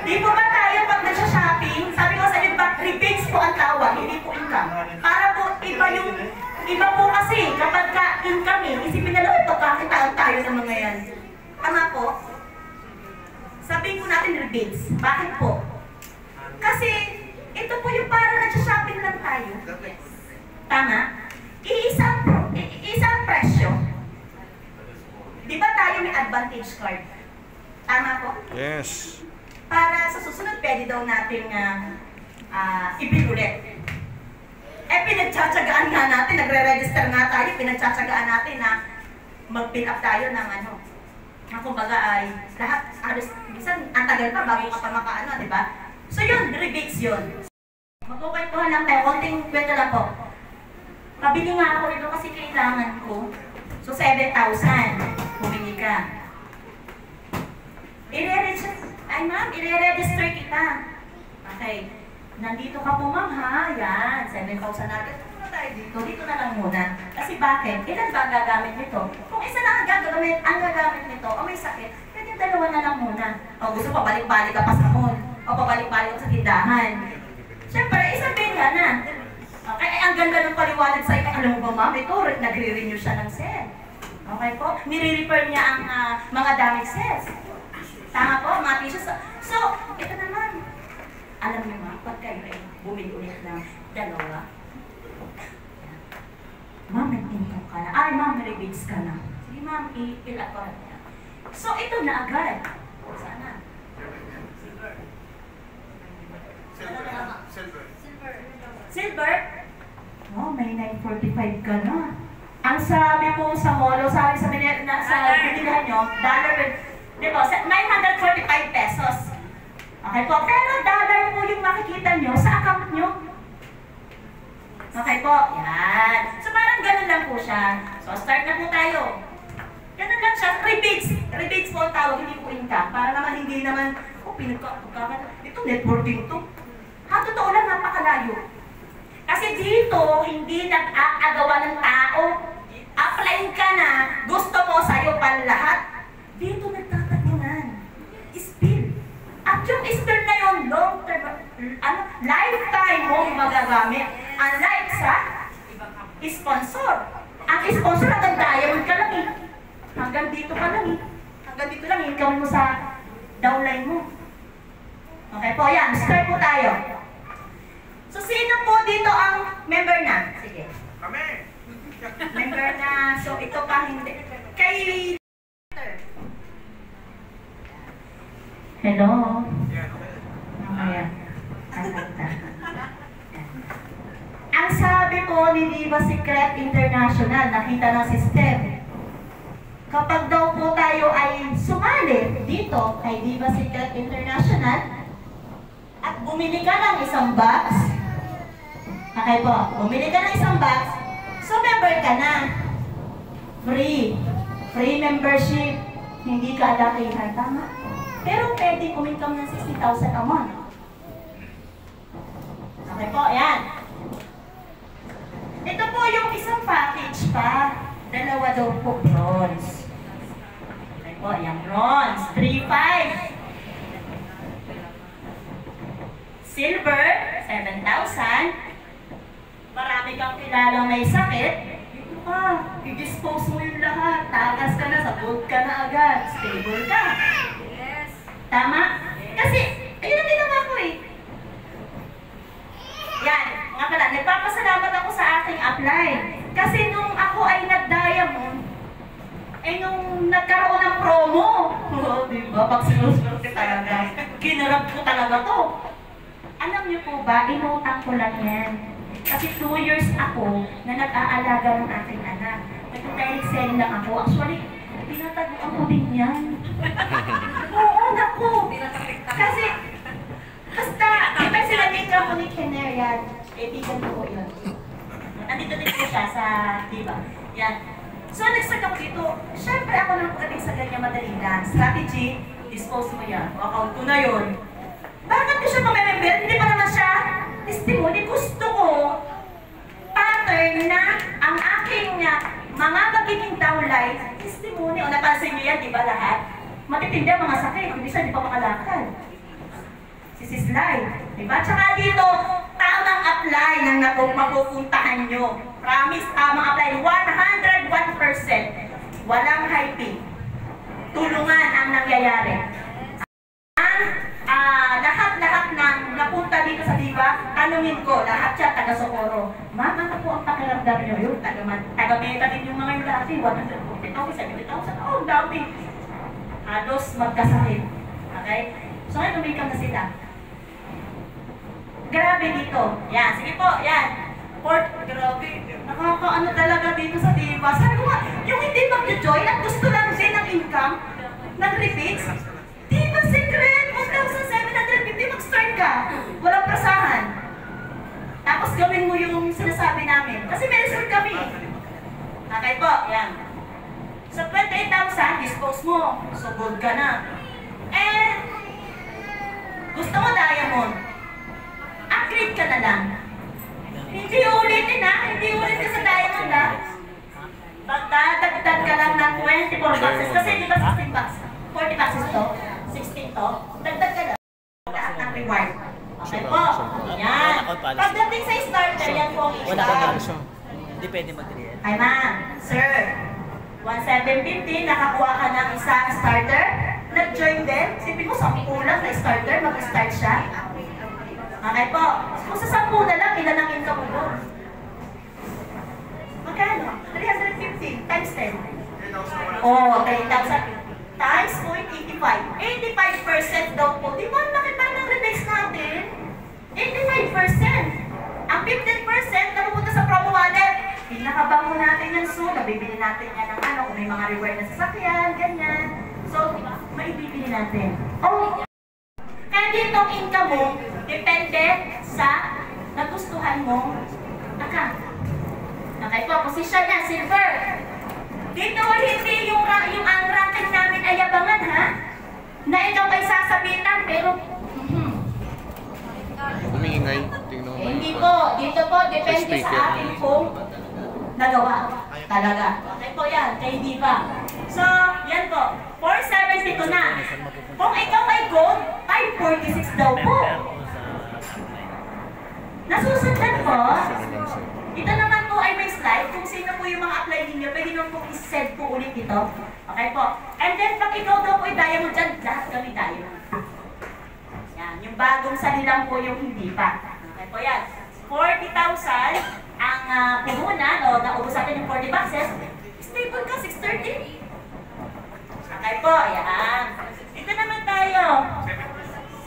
Di po ba tayo pag nasa-shopping, sabi ko sa inyo, rebates po ang tawag, hindi po income. Para po iba po kasi, kapag ka-income isipin na lang, ito kakitaan tayo sa mga yan. Tama po? Sabihin po natin rebates. Bakit po? Kasi, ito po yung para nasa-shopping lang tayo. Tama? Isang presyo. Di ba tayo may advantage card? Tama po? Yes. Para sa susunod, pwede daw natin i-bill ulit. Eh, pinagtsatsagaan nga natin, nagre-register nga tayo, pinagtsatsagaan natin na mag-fill up tayo ng ano. Kumbaga ay lahat, minsan ang tagal pa bago ka pa makaano, di ba? So yun, rebates yun. Magkukwentuhan lang tayo, konting kwento lang po. Pabili nga ako ito kasi kailangan ko. So 7,000, bumili ka. I-re-register kita. Okay. Nandito ka po, ma'am, ha? Yan, 7,000 natin. Punta tayo dito. Dito na lang muna. Kasi bakit? Ilan ba ang gagamit nito? Kung isa lang ang gagamit nito, o may sakit, pwede dalawa na lang muna. O gusto pabalik-balik ka pa sa mall. O pabalik-balik ka sa tindahan. Siyempre, isang bilya na. Okay, ang ganda ng paliwanag sa iyo. Alam mo ba, ma'am, ito, nagre-renew siya ng cell. Okay po? Nire-repair niya ang mga damage cells. Tama po, mga tissues. So, ito naman. Alam niyo ma, pag kayo ay bumili ulit ng dalawa. Ma'am, nag-income ka na. Ay, ma'am, rebates ka na. Sige, ma'am, i-ilakoran niya. So, ito na agad. Sana. Silver? Oh, may 945 ka na. Ang sabi po sa molo, sabi sa bilihan nyo, dollar, di ba, 945 pesos. Okay po, pero dollar po yung makikita nyo sa account nyo. Okay po, yan. So parang ganun lang po siya. So start na po tayo. Ganun lang siya, rebates po ang tawag, hindi po income. Para naman hindi naman, ito networking to. Totoo lang, napakalayo. Kasi dito, hindi nag-aagawa ng tao. Apply ka na, gusto mo sa'yo pa lahat. Dito nagtatagunan. Spill. At yung spill na yun, long term, lifetime mo magagamit. Unlike sa sponsor. Ang sponsor hanggang diamond ka lang eh. Hanggang dito ka lang eh. Hanggang dito lang, income mo sa downline mo. Okay po, yan. Start po tayo. So, sino po dito ang member na? Sige. Kami! Member na, so ito pa hindi. Kay... Hello? Ayan. Ang sabi po ni Diva Secret International, nakita ng system. Kapag daw po tayo ay sumali dito kay Diva Secret International at bumili ka ng isang box, okay po, bumili ka ng isang box, so member ka na. Free membership, hindi ka dakihan, tama? Pero pwede kumikam ng 60,000 a month. Okay po, yan. Ito po yung isang package pa. Dalawa daw po bronze. Okay po, yan bronze. 3,500. Silver, 7,000. Marami kang kilalang may sakit. Dito ka, i-dispose mo yung lahat. Takas ka na, sabog ka na agad. Stable ka. Yes. Tama? Kasi, ayun ang ginawa ko eh. Yan, nga pala, nagpapasalamat ako sa aking upline. Kasi nung ako ay nag-diamond, ay nung nagkaroon ng promo, diba, pag sinuswerte talaga, ginarap ko talaga to. Alam niyo po ba, inutang ko lang yan. Kasi 2 years ako na nag-aalaga ng aking anak. Nag-direct selling lang ako. Actually, pinataguan ko din yan. Oo, naku. Kasi, basta, iba sila dito ako ni Canarian. Kaibigan ko po yun. Nandito din po siya sa, diba? Yan. So, nag-start ako dito. Siyempre, ako nang pagdating sa ganyan madali lang. Strategy, dispose mo yan. O, account ko na yun. Bakit ko siya pamemember? Hindi pa naman siya testimony. Gusto ko pattern na ang aking mga magiging downline, testimony. O, napansin niyo yan, di ba lahat? Matitindi ang mga sakit. Hindi siya, di pa makalakad. Si Sislay. Diba? Tsaka dito, tamang apply ng mapupuntahan nyo. Promise, tamang apply. 101%. Walang hyping. Tulungan ang nangyayari. Lahat-lahat ng napunta dito sa Diva, tanungin ko, lahat siya taga-Socorro. Ma'am, ano po ang pakiramdam nyo? Yung taga-meta din yung mga yung dati. 140,000, 70,000. Oh, dami. Halos magkasakit. Okay? So, ngayon, umikam na sila. Grabe dito. Yan, sige po, yan. Port, grabe. Nakakaano talaga dito sa Diva. Sabi ko nga, yung hindi mag-join at gusto lang din ng income, ng repeats, Diva Secret, 1,750, mag-start ka. Walang prasahan. Tapos gawin mo yung sinasabi namin. Kasi may result kami. Okay po, yan. Sa 28,000, dispose mo. So, good ka na. And, gusto mo diamond. Upgrade ka na lang. Hindi ulitin ha. Hindi ulit ka sa diamond ha. Pagdadagdag ka lang ng 24 boxes. Kasi di ba 16 boxes? 40 boxes to? 16 to? Dagdag ka lang. Lahat ng reward. Okay po. Yan. Pagdating sa starter, yan po ang issue. Hindi pwede mag-real. Ay ma'am, sir. 1,750, nakakuha ka ng isang starter. Nag-join din. Sipin mo, 10 lang na starter, mag-start siya. Okay po. Kung sa 10 na lang, ilan ang income mo doon? Magkano? 350 times 10. Oh, 3,000 times 0.85. 85% daw po. Di ba nakita ng rebates natin? 85%. Ang 15% napupunta sa promo wallet. Pinakabango natin yan soon. Nabibili natin yan ng ano, kung may mga reward na sasakyan, ganyan. So, maibibili natin. Oh, kaya dito ang income mo, depende sa nagustuhan mo account. Okay po, position niya, silver. Dito hindi yung ang ranking namin ay yabangan ha? Na ikaw ay sasabitan, pero Umingay. Tingnan mo. hindi po. Dito po, depende sa akin kung nagawa. Talaga. Okay po yan, kay Diva. So, yan po. 472 na. Kung ikaw ay gold, 546 daw po. Nasusundan po. Ito naman po ay may slide. Kung sino po yung mga apply ninyo, pwede nyo po i-send po ulit ito. Okay po. And then, pag ikaw daw po ay diamond dyan, lahat kami diamond. Yan. Yung bagong salilang po yung hindi pa. Okay po yan. 40,000 ang puhunan, o naubos natin yung 40 boxes. Stable ka, 630. Okay po, yan. Ito naman tayo.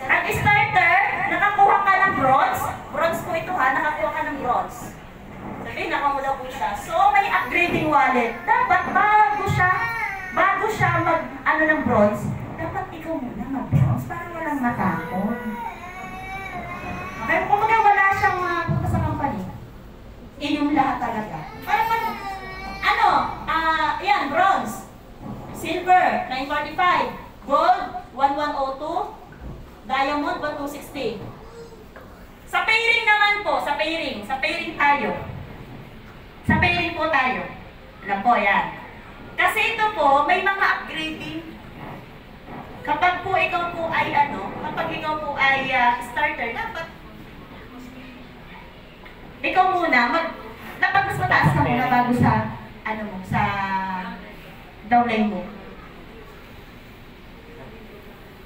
Ang starter, nakakuha ka ng bronze. Bronze po ito ha, nakakuha ka ng bronze. Sabi, nakamula po siya. So, may upgrading wallet. Dapat bago siya mag, ng bronze, dapat ikaw muna mag-bronze para walang matakot. Okay, kung wala siyang punta sa company, inyong lahat talaga. Para yan, bronze. Silver, 945. Gold, 1102. Diamond, 1260. Sa pairing naman po, sa pairing tayo. Sa pairing po tayo. Alam po, yan. Kasi ito po, may mga upgrading. Kapag po ikaw po ay starter, dapat ikaw muna, dapat mas mataas ka muna bago sa, sa downline mo.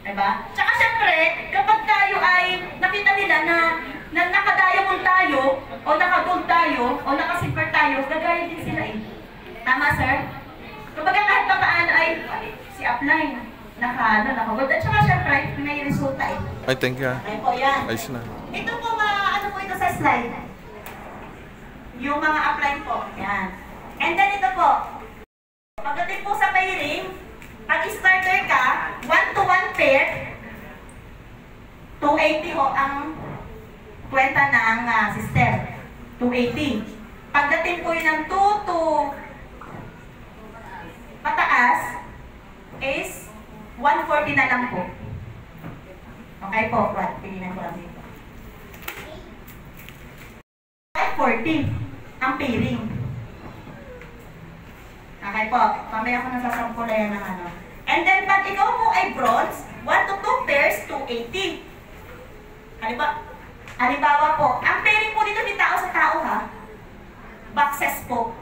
Diba? Tsaka syempre, kapag tayo ay nakita nila na naka-diamond tayo, o naka-gold tayo, o naka-silver tayo, gagaya din sila eh. Tama, sir? Kapag kahit pa paano ay si upline, naka-gold. At tsaka syempre, may resulta eh. Ay, thank you. Okay po, yan. Ayos na. Ito po, ano po ito sa slide? Yung mga upline po. Yan. And then ito po, pagdating po sa pairing, pag starter ka, 1-to-1 pair, 280 ho ang kwenta ng system. 280. Pagdating po yun ng 2-to-1 taas is 140 na lang po. Okay po, tingnan ko lang dito. 540 ang pairing. Okay po, mamaya ko nasasampulayan ng ano. And then, pag ikaw po ay bronze, 1 to 2 pairs, 280. Halimbawa po, ang pairing po dito di tao sa tao ha. Boxes po.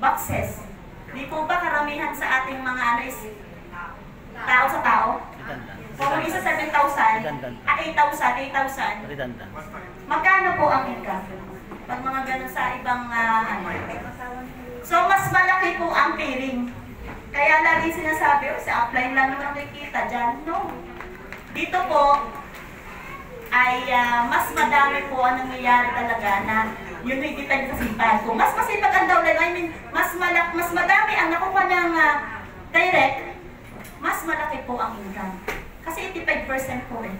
Boxes. Di po ba karamihan sa ating mga ano is tao sa tao? Kung isa 7,000, 8,000. Magkano po ang income? Pag mga ganun sa ibang ano. So, mas malaki po ang pairing. Kaya lagi sinasabi, sa upline lang naman nakikita dyan. No. Dito po, ay mas madami po ang nangyayari talaga na yun may depende sa sipag. Kung mas masipag ang downline, I mean, mas madami ang nakuha ng direct, mas malaki po ang income. Kasi 85% po eh.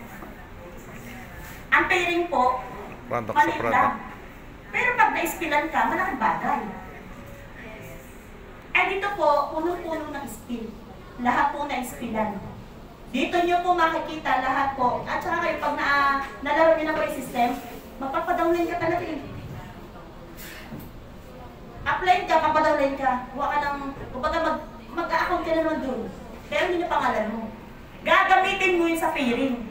Ang pairing po, maliit lang. Pero pag na-spillan ka, malaking bagay. Ay dito po, punong-puno ng spill. Lahat po na-spillan. Dito nyo po makikita lahat po. At saka kayo, pag nalaro nyo na po yung system, magpapadownline ka talaga eh. Upline ka, papadownline ka. Huwag ka ng, kumbaga mag-a-account ka naman dun. Pero hindi na pangalan mo. Gagamitin mo yun sa pairing.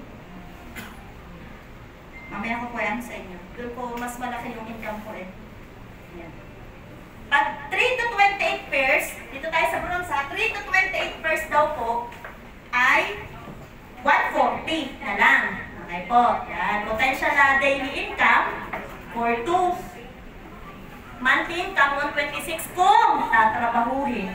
Mamaya ko po yan sa inyo. Doon po mas malaki yung income ko eh. Yan. Pag 3 to 28 pairs, dito tayo sa bronze ha, 3 to 28 pairs daw po ay 140 na lang. Okay po. Yan. Potential daily income for 2. Monthly income 126 kung tatrabahuhin.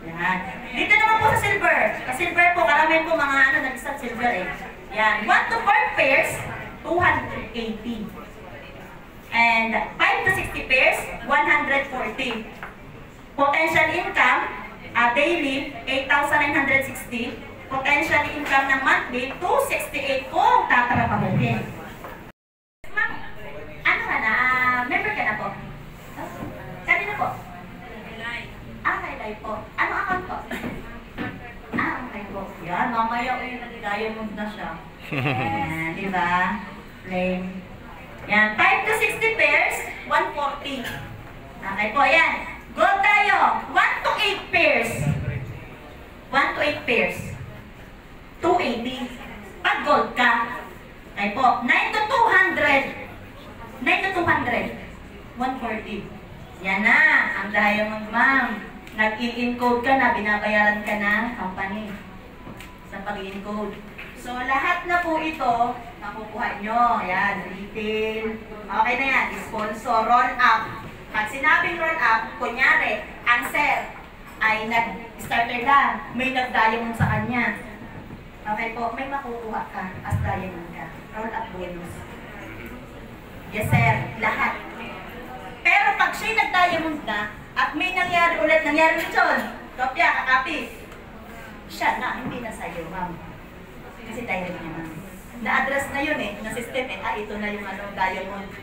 Yan. Dito naman po sa silver. Sa silver po, karamihan po mga ano, nag-start silver eh. Yan. 1 to 4 pairs, 280. And 5 to 60 pairs, 140. Potential income, daily, 8,960. Potential income ng monthly, 268 kung tatrabahuhin. Ma'am, ano ka na? Member ka na po? Kanina po? Kay po. Ano account po? Okay po. Yan, mamaya nag-diamond na siya. Yan, di ba? Plain. Yan, 5 to 60 pairs, 140. Okay po, yan. Gold tayo. 1 to 8 pairs. 1 to 8 pairs. 280. Pag gold ka. Okay po. 9 to 200. 9 to 200. 140. Yan na. Ang diamond, ma'am. Nag-i-encode ka na, binabayaran ka ng company sa pag-i-encode. So, lahat na po ito, nakukuha nyo. Ayan, retail. Okay na yan. Sponsor, roll up. Pag sinabing roll up, kunyari, ang sir ay nag-starter lang. May nag-diamond sa kanya. Okay po, may makukuha ka as diamond ka. Roll up bonus. Yes, sir. Lahat. Pero pag siya nag-diamond na, at may nangyari ulit ito, kopya, kakapis. Siya na, hindi na sa'yo, ma'am. Kasi direct niya, ma'am. Na-address na yun eh, na-system eh. Ito na yung ano, diamond.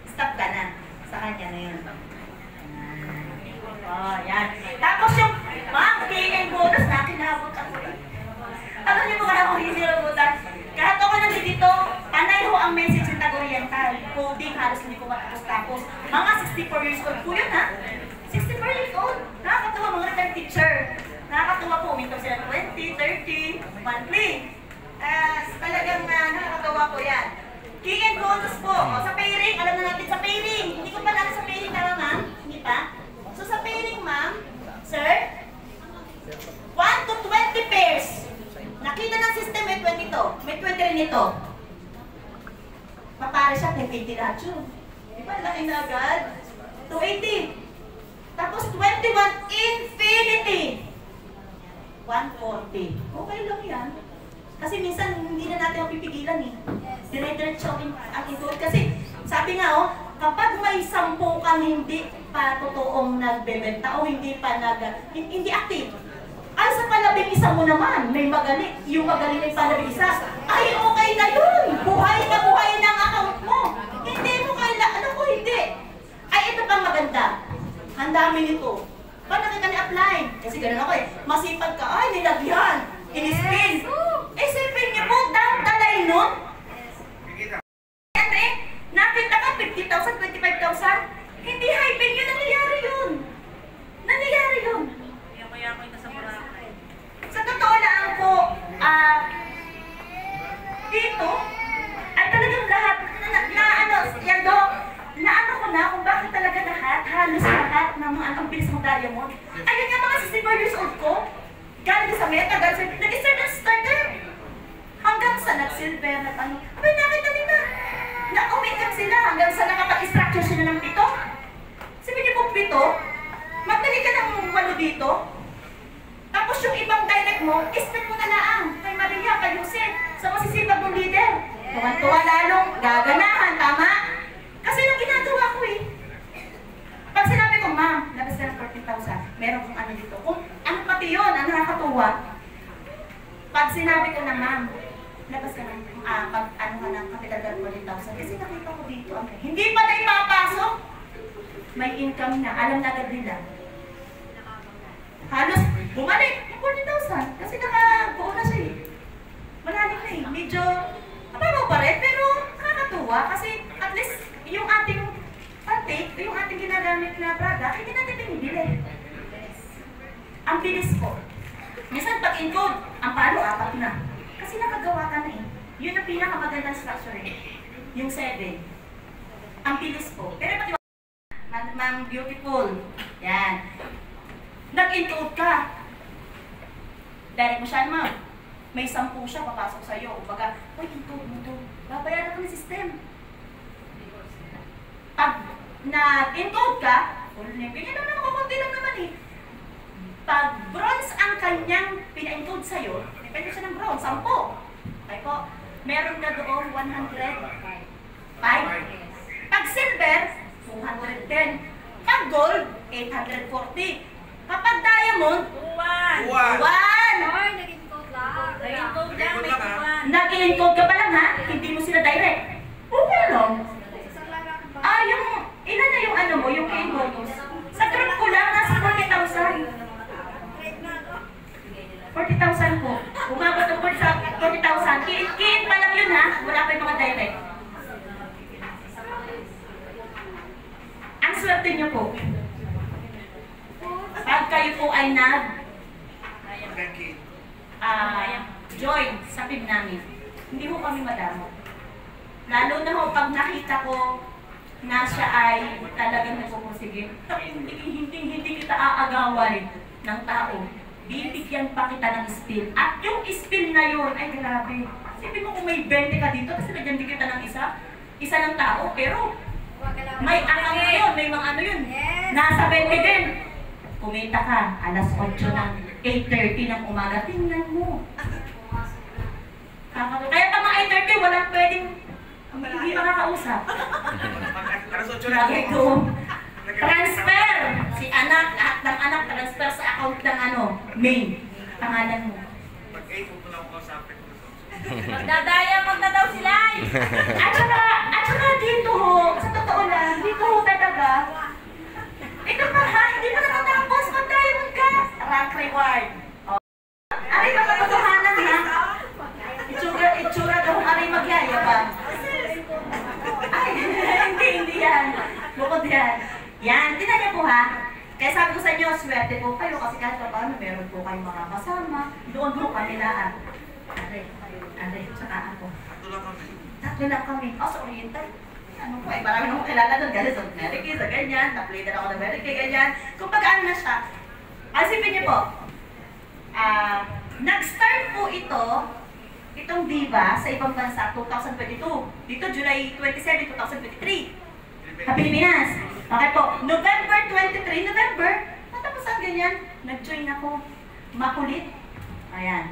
Stop ka na. Sa kanya na yun. Oh, yan. Tapos yung, ma'am, KN bonus na, kinabot ako eh. Alam niyo mo kaya ako hindi nabutan? Kahit ako nandito, panay ho ang message ng Tag-Oriental. Coding, halos hindi ko matapos-tapos. Mga 64 years old po yun ha. 64 years old. Nakakatuwa mga retired teacher. Nakakatuwa po. Minto sila 20, 30, monthly. Talagang nakakatawa po yan. King and bonus po. O, sa pairing, alam na natin sa pairing. Hindi ko pa alam sa pairing na ma'am. Hindi pa. So sa pairing ma'am, sir, 1 to 20 pairs. Nakita ng system, may 20 to. May 20 rin ito. Mapare siya, 1080 lahat yun. Diba, laki na agad? 280. Tapos 21 infinity. 140. Okay lang yan. Kasi minsan, hindi na natin mapipigilan eh. Dire-diretso ang include. Kasi, sabi nga oh, kapag may 10 kang hindi pa totoong nagbebenta o hindi pa hindi active, ay sa palabing isa mo naman, may magaling. Yung magaling ay palabing isa. Ay, okay na yun. Buhay na buhay ng account mo. Hindi mo kailangan. Ano ko hindi? Ay, ito pang maganda. Ang dami nito. Ba't nakita ni-apply? Kasi ganun ako eh. Masipag ka, ay, nilagyan. In-spin. Eh, sipin niyo po, down talay nun. Ate, nakita ka 50,000, 25,000? Hindi hyping yun, nangyayari yun. Nangyayari yun. Sa totoo lang po, dito, ay talagang lahat, naano ko na kung bakit talaga lahat, halos lahat ng mga ang bilis ng diamond. Ayun nga mga 64 years old ko, galing sa meta, nag-start ng starter. Hanggang sa nag-silver, nag-ano. Abay, nakita nila. Na-umikam sila hanggang sa nakapag-structure sila ng pito. Sabi niyo po pito, magdali ka ng walo dito. Tapos yung ibang direct mo, spin mo na laang. Kay Maria, kay Jose, sa masisipag mong leader. Tuwan-tuwa lalong, gaganahan, tama? Kasi nung ginagawa ko eh. Pag sinabi ko, ma'am, labas ka ng 40,000, meron kong ano dito. Kung ano pati yun, ang nakakatuwa. Pag sinabi ko na, ma'am, labas ka ng, pag ano ka ng kapital ng 40,000, kasi nakita ko dito, hindi pa na ipapasok. May income na, alam na agad nila. Halos bumalik yung 40,000 kasi nakabuo na siya eh. Malalim na eh. Medyo mababaw pa rin pero nakakatuwa kasi at least yung ating pantake, yung ating ginagamit na product, hindi natin binibili. Ang bilis po. Minsan pag encode, ang palo, 4 na. Kasi nakagawa ka na eh. Yun ang pinakamagandang structure eh. Yung 7. Ang bilis po. Pero pati Ma'am Beautiful. Yan. Nag-encode ka. Direct mo siya, ma'am. May 10 siya, papasok sa'yo. Baga, uy, encode mo to. Babayaran ko ng system. Pag nag-encode ka, ganyan naman ako, konti lang naman eh. Pag bronze ang kanyang pina-encode sa'yo, depende siya ng bronze, 10. Okay po, meron ka doon 105. Pag silver, 210. Pag gold, 840. Kapag diamond, 1. Nag-encode ka pa lang ha? Hindi mo sila direct. Okay lang. Ilan na yung ano mo, yung bonus? Sa group ko lang, nasa 40,000. 40,000 po. Umabot ako sa 40,000. Kiin pa lang yun ha? Wala pa yung mga direct. Ang swerte nyo po. Pag kayo po ay join sa PIB namin, hindi ho kami madamo. Lalo na ho pag nakita ko na siya ay talagang nagpupursige, hindi kita aagawin ng tao. Bibigyan pa kita ng spill. At yung spill na yun, ay grabe. Sipin mo kung may 20 ka dito, kasi nagyan kita ng isa ng tao, pero may account yun, may mga ano yun. Nasa 20 din. Kumita ka, alas 8 ng 8:30 ng umaga. Tingnan mo. Kaya pa mga 8:30, walang pwedeng hindi makakausap. Lagi ko. Transfer! Si anak, lahat ng anak, transfer sa account ng main. Pangalan mo. Pag-8, huwag mo na ako kausapin. Magdadayamag na daw sila! At saka dito ho, sa totoo lang, dito ho talaga. Ito pa ha, hindi pa natatapos, mag-diamond ka. Rank reward. Aray ba katotohanan ha? Itsura daw aray magyayabang. Ay, hindi yan. Bukod yan. Yan, tinan niyo po ha. Kaya sabi ko sa inyo, swerte po kayo kasi kahit pa paano, meron po kayong mga kasama. Doon po kanilaan. Aray, tsaka ako. Tatlo lang kami. Sa Oriental. Ano po, marami akong kilala doon. Kasi sa Mary Kay, sa ganyan. Nag-leader ako ng Mary Kay, ganyan. Kung pag-ano na siya. Asipin niyo po. Nag-start po itong Diva sa ibang bansa 2022. Dito, July 27, 2023. Sa Pilipinas. Okay po. November 23, natapos ang ganyan. Nag-join ako. Makulit. Ayan.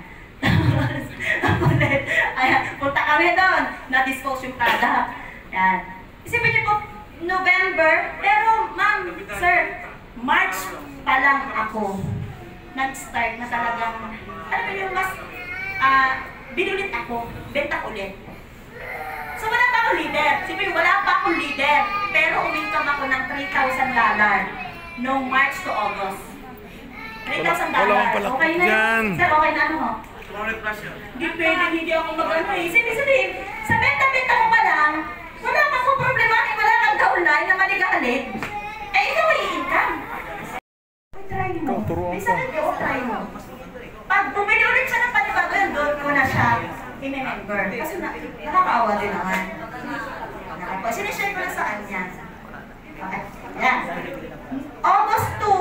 Makulit. Ayan. Punta kami doon. Na-dispose yung product. Ayan. Isipin niyo po, November. Pero, ma'am, sir, March pa lang ako nag-start na talagang, alam mo yung mas, binulit ako, benta ulit. So wala pa akong leader. Siyempre wala pa akong leader. Pero umingkam ako ng $3,000. noong March to August. $3,000. Wala akong palakpak Okay na dyan. Sir, okay na ano ho? 200 plus yun. Hindi pwede, hindi ako mag-ano eh. Sabihin, sa benta-benta mo pa lang, wala kang problema, wala kang downline na maligalit. Eh, ikaw ay income. Try mo. May sakit yun, try mo. Pag bumili ulit siya ng panibago yun, doon ko na siya i-member. Kasi nakakaawa din naman. Sinishare ko na sa kanya. Okay. Yan. August to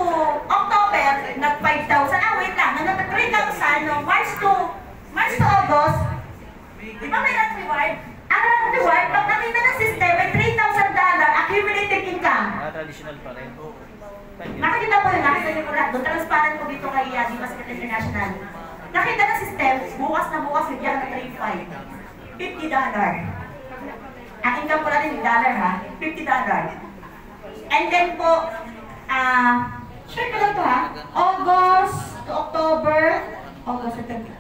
October, nag-5,000. Wait lang. Nag-3,000 no March to August. Di ba may rat reward? Ang rat reward, pag nakita ng system, may $3,000 accumulated income. Traditional pa rin. Nakikita ko yun, nakita niyo ko lahat. Doon, transparent ko dito kay Diva Secret International. Nakita ng system, bukas na bukas, bigyan na $3,500. $50. Ang income ko natin, dollar ha, $50. And then po, share ko lang to ha, August to October, August, September.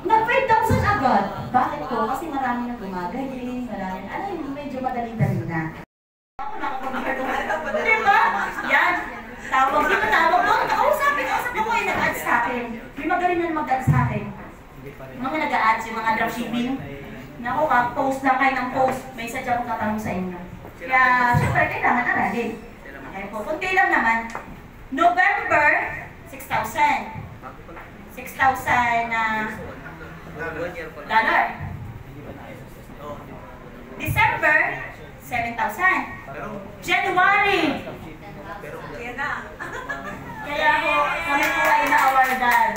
Nag-5,000 agad. Bakit to? Kasi marami na gumagaling, marami na, medyo madali-dali na. Ako diba? Yan. Tawag doon. Kausapin ako yung nag-add sa akin. May magaling na mag-add sa akin. Mga nag-add, yung mga dropshipping. Naku ka, post lang kayo ng post. May sadya kong tatanong sa inyo. Kaya, syempre, kailangan aralin. Okay po, kunti lang naman. November, 6,000. 6,000 dollar. December, 7,000. January. Kaya po, kami po ay na-awardan.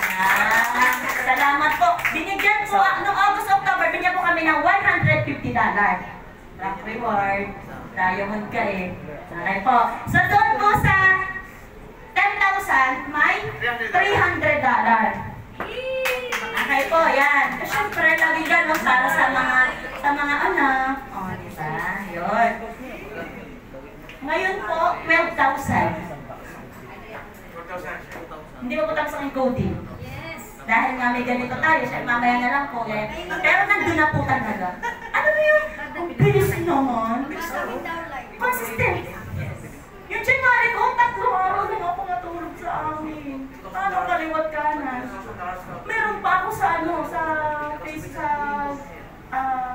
Salamat po. Binigyan po, noong August, October, binigyan po kami ng $150. Rock reward. Diamond ka eh. Okay po. So doon po sa 10,000, may $300. Okay po, yan. Siyempre, lagi gano'n para sa mga anak. O, diba? Yun. Ngayon po, 12,000. Hindi mo po tapos ang coding. Dahil nga may ganito tayo, siya mamaya na lang po eh. Pero nandun na po talaga. Ano mo yun? Ang bilis naman. Consistent. Yung January ko, 3 araw na ako natulog sa amin. Paano kaliwat kanan? Meron pa ako sa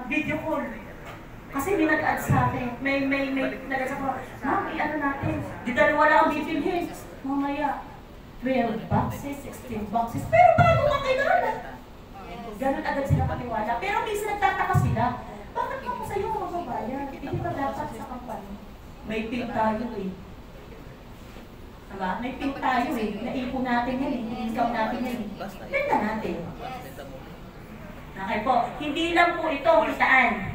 video call. Kasi may nag-add sa akin. May nag-add sa akin. Ma'am, i-ano natin. Di dalawa lang ang bibilhin. Mamaya. 12 boxes, 16 boxes. Pero bago makilala. Ganun agad sila paniwala. Pero minsan nagtataka sila. Bakit ako sa'yo magbabayad? Hindi ba dapat sa kampanya? May pink tayo eh. Diba? May pink tayo eh. Naipon natin yan eh. Income natin yan eh. Benta natin. Okay po. Hindi lang po ito kitaan.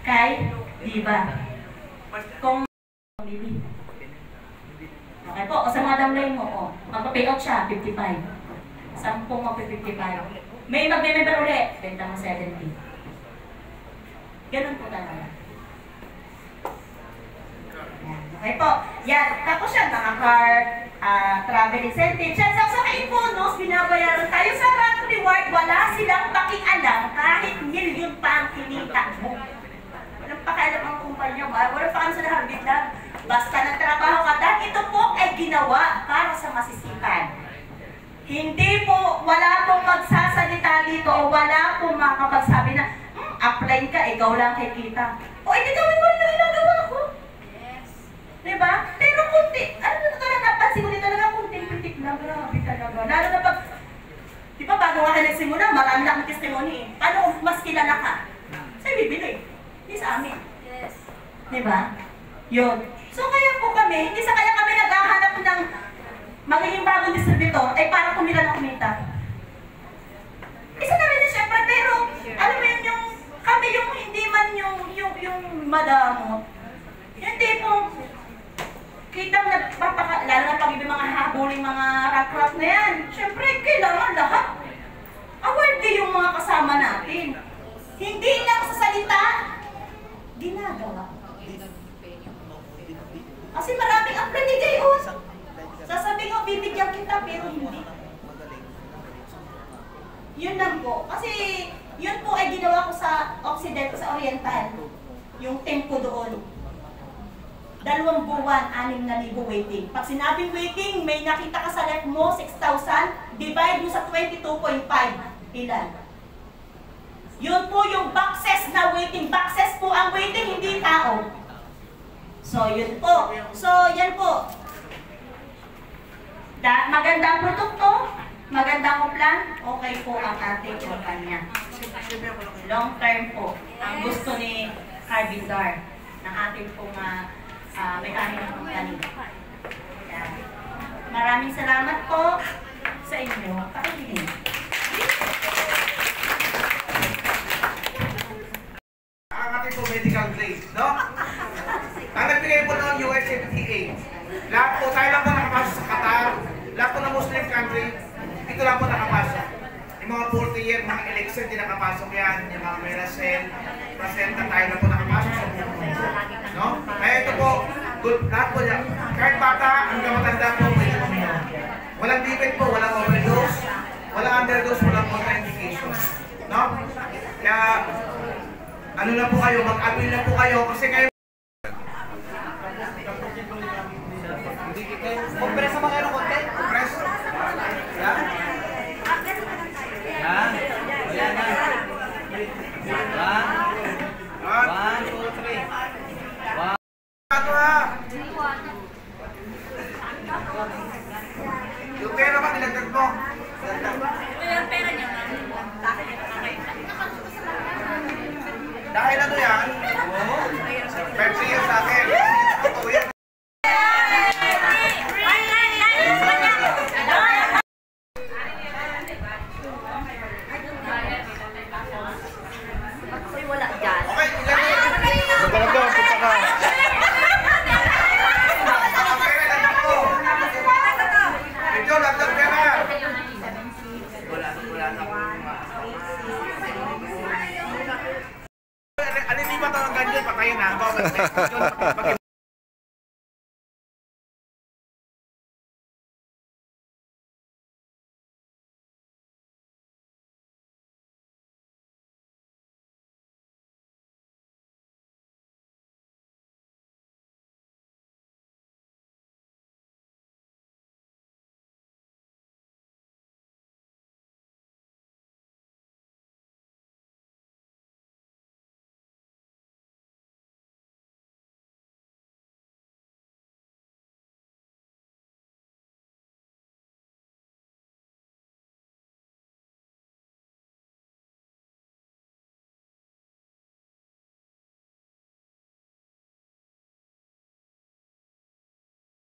Kay Diva. Kung okay po, o sa mga downline mo, magpa-payout siya, 55. 10 magpa-55. May magme-member ulit, benta mo 70. Ganun po talaga. Yan. Okay po. Yan. Tapos yan, mga car, travel incentive. Yan, sa ka-infonos, binabayaran tayo sa rank reward, wala silang pakialam kahit milyon pa ang kinita mo. Walang pakialam ang kumpanya, walang pakialam sa naharbit lang. Basta nagtrabaho ka, dahil ito po ay ginawa para sa masisipan. Hindi po, wala pong magsasalita dito o wala pong makapagsabi na, apply ka, ikaw lang kikita. O, hindi gawin mo rin ang ginagawa ko. Yes. Diba? Pero kunti, ano na talaga, napansin ko dito talaga, kunting pitik lang, grabe talaga. Lalo na pag, di ba bago nga ka nagsimula, marami na akong testimony eh. Paano mas kilala ka? Sa'yo bibili. Hindi sa amin. Yes. Diba? Yun. So kaya po kami, hindi sa kaya kami naghahanap ng magiging bagong distributor ay para kumita na kumita. Isa na rin syempre, pero alam mo yun yung, kami yung hindi man yung madamo. Hindi po, kitang nagpapaka, lalo na pag yung mga habuling mga rock na yan, syempre kailangan lahat. Awardee yung mga kasama natin. Hindi lang sa salita, ginagawa. Kasi maraming ang binigay o. Sasabihin ko, bibigyan kita, pero hindi. Yun lang po. Kasi yun po ay ginawa ko sa Occidental, sa Oriental. Yung tempo doon. 2 buwan, 6,000 waiting. Pag sinabing waiting, may nakita ka sa left mo, 6,000, divide mo sa 22.5. Ilan? Yun po yung boxes na waiting. Boxes po ang waiting, hindi tao. So, yun po. So, yan po. Magandang produkto, magandang plan, okay po ang ating kumpanya. Long term po, ang gusto ni Carbinder ng ating pong mechanical company. Yan. Maraming salamat po sa inyo. Pakikinig. Ang ating po medical grade, no? Ang nagbigay po ng US FDA. Lahat po, tayo lang po nakapasok sa Qatar. Lahat po ng Muslim country, ito lang po nakapasok. Yung mga 40 year, mga election, di nakapasok yan. Yung mga Meracel, Placenta, tayo lang po nakapasok sa buong mundo. No? Kaya ito po, lahat po yan. Kahit bata, hanggang matanda po, pwede po nyo. Walang limit po, walang overdose, walang underdose, walang contraindications. No? Kaya, ano na po kayo, mag-appeal na po kayo, kasi kayo Compress naman kayo ng konti? compress. Yan? Yan? Ayan na. 1, 2, 3. Ano ha? Yung pera ba nilagdag mo?